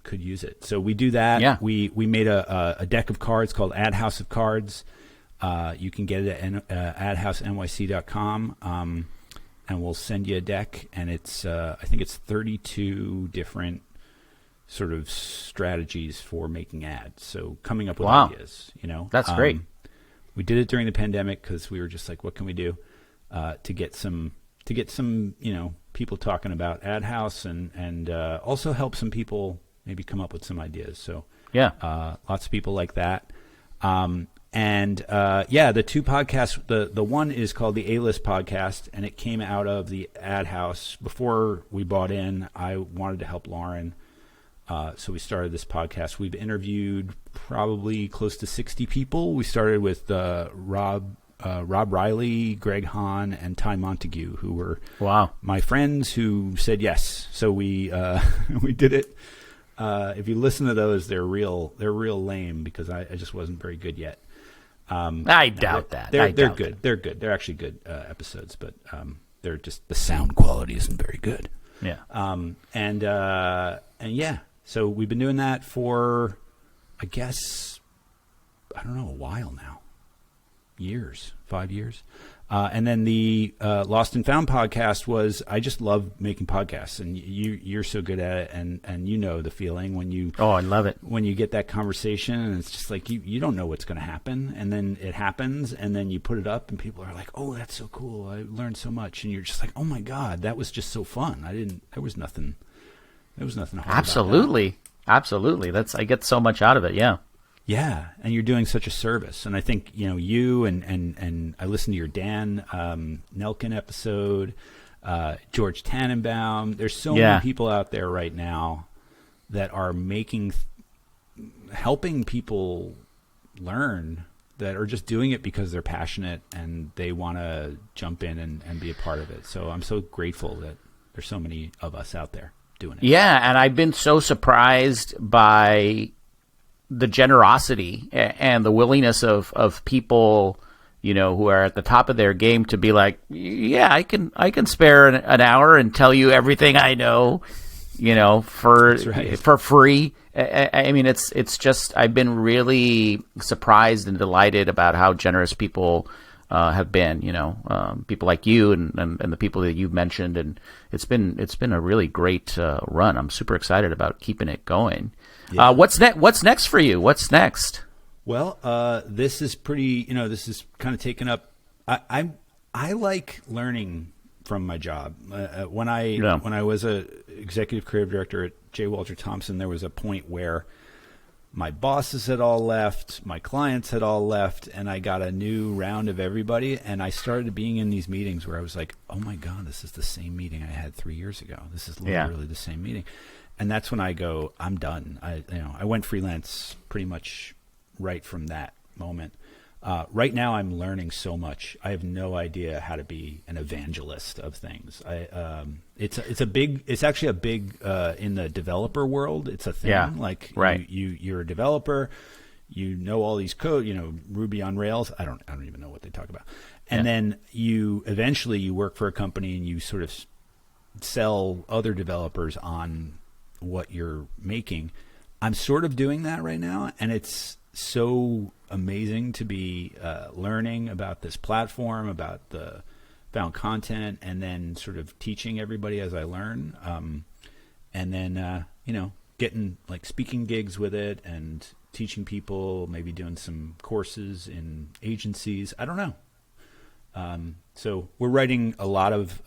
could use it. So we do that. Yeah. We made a deck of cards called AdHouse of Cards. You can get it at adhousenyc.com, and we'll send you a deck, and it's I think it's 32 different sort of strategies for making ads. So coming up with ideas, that's great. We did it during the pandemic because we were just like, what can we do to get some people talking about AdHouse, and also help some people maybe come up with some ideas. So lots of people like that. The two podcasts, the one is called the A-List Podcast, and it came out of the AdHouse. Before we bought in, I wanted to help Lauren. So we started this podcast. We've interviewed probably close to 60 people. We started with Rob Riley, Greg Hahn, and Ty Montague, who were my friends who said yes. So we we did it. If you listen to those, they're real lame because I just wasn't very good yet. I doubt that. They're good. They're good. They're actually good episodes, but they're just, the sound quality isn't very good. Yeah. So we've been doing that for, I guess, I don't know, a while now. 5 years. And then the Lost and Found podcast was, I just love making podcasts, and you're so good at it, and you know the feeling when you I love it when you get that conversation, and it's just like you don't know what's going to happen, and then it happens, and then you put it up, and people are like, oh, that's so cool, I learned so much, and you're just like, oh my god, that was just so fun. There was nothing hard absolutely about that. Absolutely. I get so much out of it. Yeah. Yeah, and you're doing such a service. And I think, you and I listened to your Dan Nelkin episode, George Tannenbaum. There's so many people out there right now that are helping people learn, that are just doing it because they're passionate and they want to jump in and be a part of it. So I'm so grateful that there's so many of us out there doing it. Yeah, and I've been so surprised by the generosity and the willingness of people, who are at the top of their game to be like, yeah, I can spare an hour and tell you everything I know, for free. I mean, it's just, I've been really surprised and delighted about how generous people have been, people like you and the people that you've mentioned, and it's been a really great run. I'm super excited about keeping it going. Yeah. What's next for you? What's next? Well, this is pretty, this is kind of taken up. I like learning from my job. When I was a executive creative director at J. Walter Thompson, there was a point where my bosses had all left, my clients had all left, and I got a new round of everybody. And I started being in these meetings where I was like, oh my God, this is the same meeting I had 3 years ago. This is literally the same meeting. And that's when I go, I'm done. I went freelance pretty much right from that moment. Right now, I'm learning so much. I have no idea how to be an evangelist of things. It's actually a big in the developer world. It's a thing. Yeah, like right. You're a developer. You know all these code. Ruby on Rails. I don't even know what they talk about. And then you eventually work for a company and you sort of sell other developers on what you're making. I'm sort of doing that right now, and it's so amazing to be learning about this platform, about the found content, and then sort of teaching everybody as I learn, and then getting like speaking gigs with it and teaching people, maybe doing some courses in agencies. I don't know. So we're writing a lot of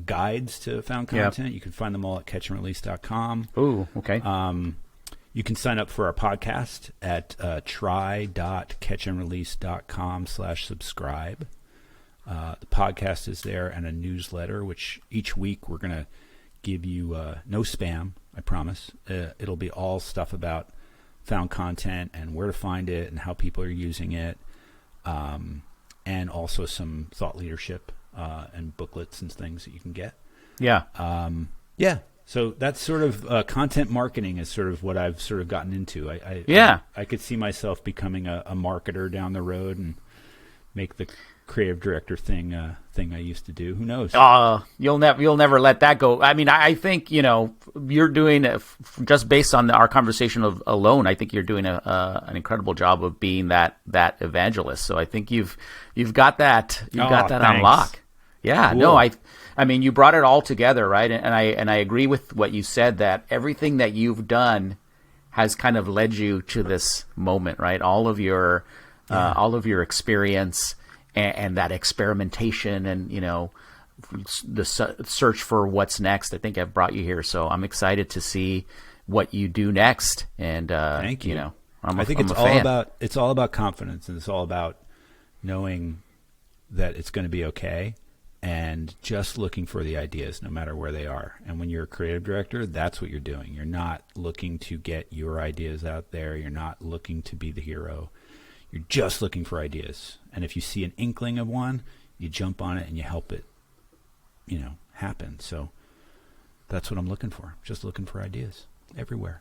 guides to found content. You can find them all at catchandrelease.com. Ooh, okay. You can sign up for our podcast at try.catchandrelease.com/subscribe. The podcast is there, and a newsletter, which each week we're going to give you no spam, I promise. It'll be all stuff about found content and where to find it and how people are using it, and also some thought leadership and booklets and things that you can get. Yeah. So that's sort of content marketing is sort of what I've sort of gotten into. I could see myself becoming a marketer down the road and make the creative director thing I used to do. Who knows? You'll never let that go. I mean, I think you're doing just based on our conversation alone. I think you're doing an incredible job of being that evangelist. So I think you've got that on lock. Yeah. Cool. No, I mean, you brought it all together, right? And I agree with what you said, that everything that you've done has kind of led you to this moment, right? All of your experience and that experimentation and the search for what's next. I think I've brought you here, so I'm excited to see what you do next. And thank you. I think it's all about confidence, and it's all about knowing that it's going to be okay. And just looking for the ideas, no matter where they are. And when you're a creative director, that's what you're doing. You're not looking to get your ideas out there. You're not looking to be the hero. You're just looking for ideas. And if you see an inkling of one, you jump on it and you help it, happen. So that's what I'm looking for. Just looking for ideas everywhere.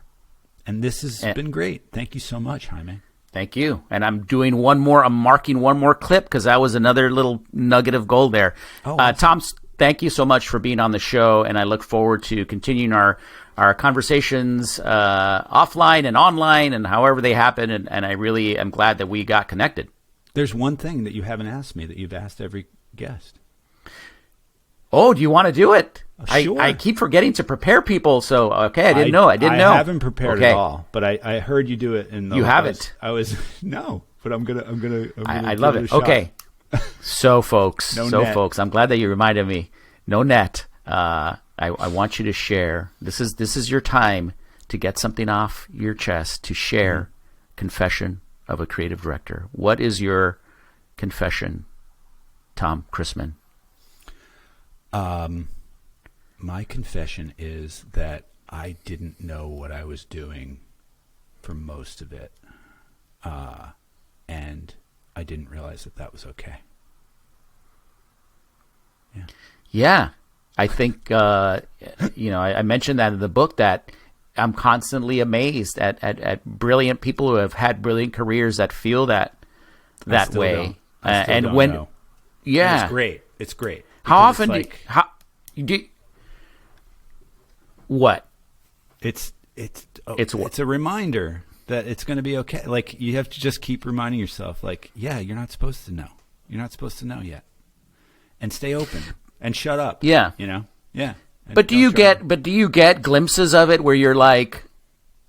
And this has been great. Thank you so much, Jaime. Thank you. And I'm marking one more clip because that was another little nugget of gold there. Tom, thank you so much for being on the show. And I look forward to continuing our conversations offline and online and however they happen. And I really am glad that we got connected. There's one thing that you haven't asked me that you've asked every guest. Oh, do you want to do it? Sure. I keep forgetting to prepare people, so okay, I didn't know. I haven't prepared at all, but I heard you do it. You haven't? No, but I'm gonna. I love it. Okay, so folks, I'm glad that you reminded me. No net. I want you to share. This is your time to get something off your chest, to share confession of a creative director. What is your confession, Tom Christmann? My confession is that I didn't know what I was doing for most of it. And I didn't realize that was okay. Yeah. Yeah. I think, I mentioned that in the book, that I'm constantly amazed at brilliant people who have had brilliant careers that feel that way. And when, know. Yeah, and it's great. It's great. How often what? It's a reminder that it's going to be okay. Like, you have to just keep reminding yourself, like, yeah, you're not supposed to know. You're not supposed to know yet, and stay open and shut up. Yeah, yeah. But do you get glimpses of it where you're like,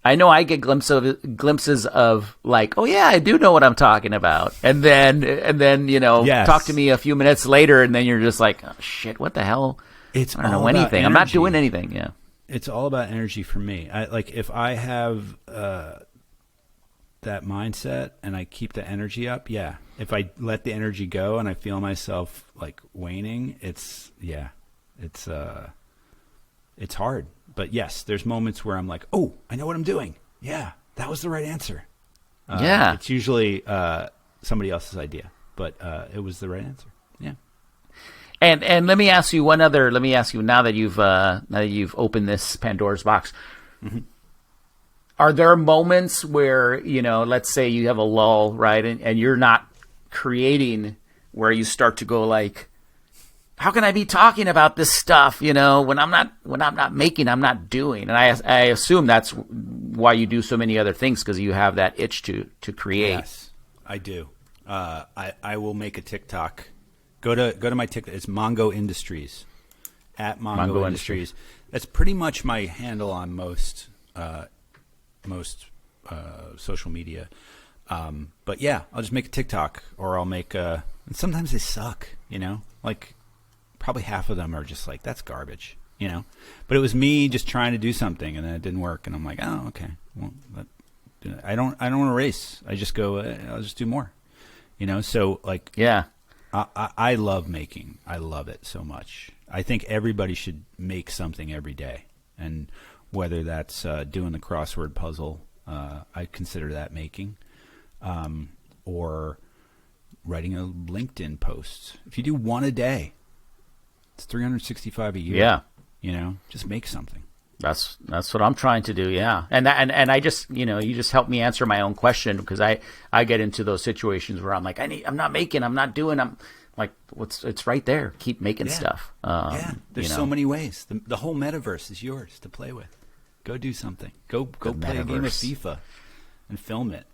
I know I get glimpses of like, oh yeah, I do know what I'm talking about, and then yes. Talk to me a few minutes later, and then you're just like, oh shit, what the hell? I don't know anything. I'm not doing anything. Yeah, it's all about energy for me. If I have that mindset and I keep the energy up, yeah. If I let the energy go and I feel myself like waning, it's hard. But yes, there's moments where I'm like, oh, I know what I'm doing. Yeah, that was the right answer. Yeah. It's usually somebody else's idea, but it was the right answer. Yeah. And let me ask you now that you've opened this Pandora's box, mm-hmm. Are there moments where, let's say you have a lull, right, and you're not creating, where you start to go like, how can I be talking about this stuff, when I'm not making, I'm not doing? And I assume that's why you do so many other things, because you have that itch to create. Yes, I do. I will make a TikTok. Go to my TikTok. It's Mongo Industries, at Mongo Industries. That's pretty much my handle on most social media. But yeah, I'll just make a TikTok, or I'll make and sometimes they suck, like probably half of them are just like, that's garbage, but it was me just trying to do something, and then it didn't work, and I'm like, oh, okay, well, I don't want to race. I just go, I'll just do more, so like, yeah, I love making. I love it so much. I think everybody should make something every day, and whether that's doing the crossword puzzle, I consider that making, or writing a LinkedIn post. If you do one a day, it's 365 a year. Yeah. Just make something. That's what I'm trying to do. Yeah. And I just, you just helped me answer my own question, because I get into those situations where I'm like, I'm not making, I'm not doing, I'm like, it's right there. Keep making stuff. There's so many ways. The whole metaverse is yours to play with. Go do something. Go play a game of FIFA and film it.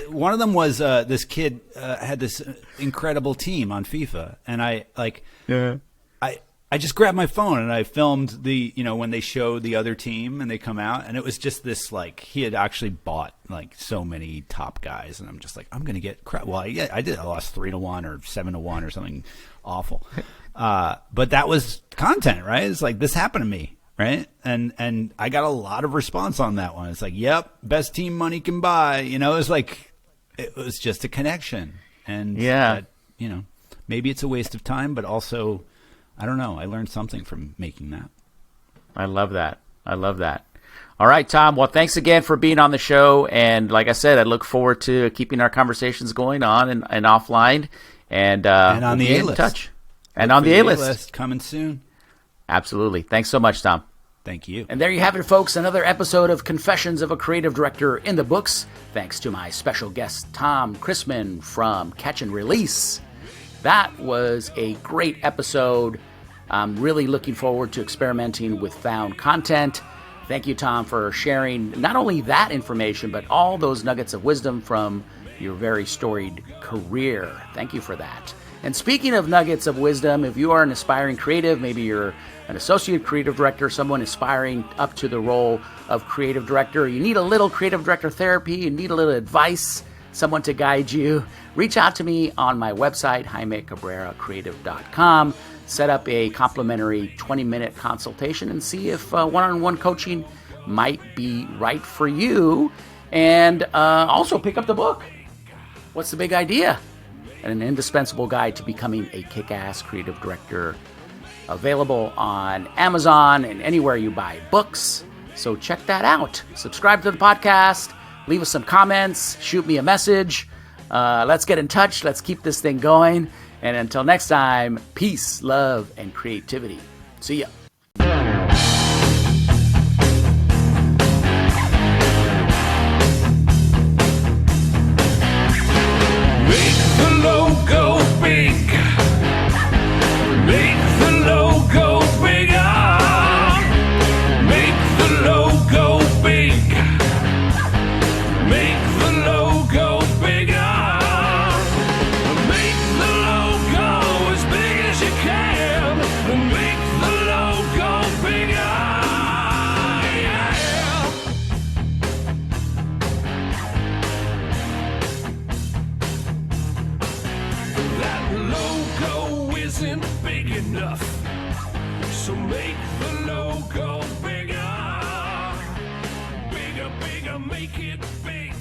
One of them was this kid had this incredible team on FIFA, and I just grabbed my phone and I filmed when they show the other team and they come out, and it was just this, like, he had actually bought like so many top guys, and I'm just like, I'm gonna get crap. Well, I did. I lost 3-1 or 7-1 or something awful, but that was content, right? It's like, this happened to me. Right. And I got a lot of response on that one. It's like, yep, best team money can buy. It's like, it was just a connection. And, maybe it's a waste of time, but also, I don't know. I learned something from making that. I love that. All right, Tom. Well, thanks again for being on the show. And like I said, I look forward to keeping our conversations going on and offline. And on the A-list. Touch. And on the A-list. Coming soon. Absolutely. Thanks so much, Tom. Thank you. And there you have it, folks. Another episode of Confessions of a Creative Director in the books. Thanks to my special guest, Tom Christmann from Catch and Release. That was a great episode. I'm really looking forward to experimenting with found content. Thank you, Tom, for sharing not only that information, but all those nuggets of wisdom from your very storied career. Thank you for that. And speaking of nuggets of wisdom, if you are an aspiring creative, maybe you're an associate creative director, someone aspiring up to the role of creative director, you need a little creative director therapy, you need a little advice, someone to guide you, reach out to me on my website, jaimecabreracreative.com. Set up a complimentary 20-minute consultation and see if one-on-one coaching might be right for you. And also pick up the book. What's the Big Idea? An indispensable guide to becoming a kick-ass creative director. Available on Amazon and anywhere you buy books. So check that out. Subscribe to the podcast. Leave us some comments. Shoot me a message. Let's get in touch. Let's keep this thing going. And until next time, peace, love, and creativity. See ya. Make the logo big. Make the logo bigger. Make the logo big. Make the logo bigger. Make the logo as big as you can. And make the logo bigger. Yeah. That logo isn't big enough, so make the logo bigger. Bigger, bigger, make it big.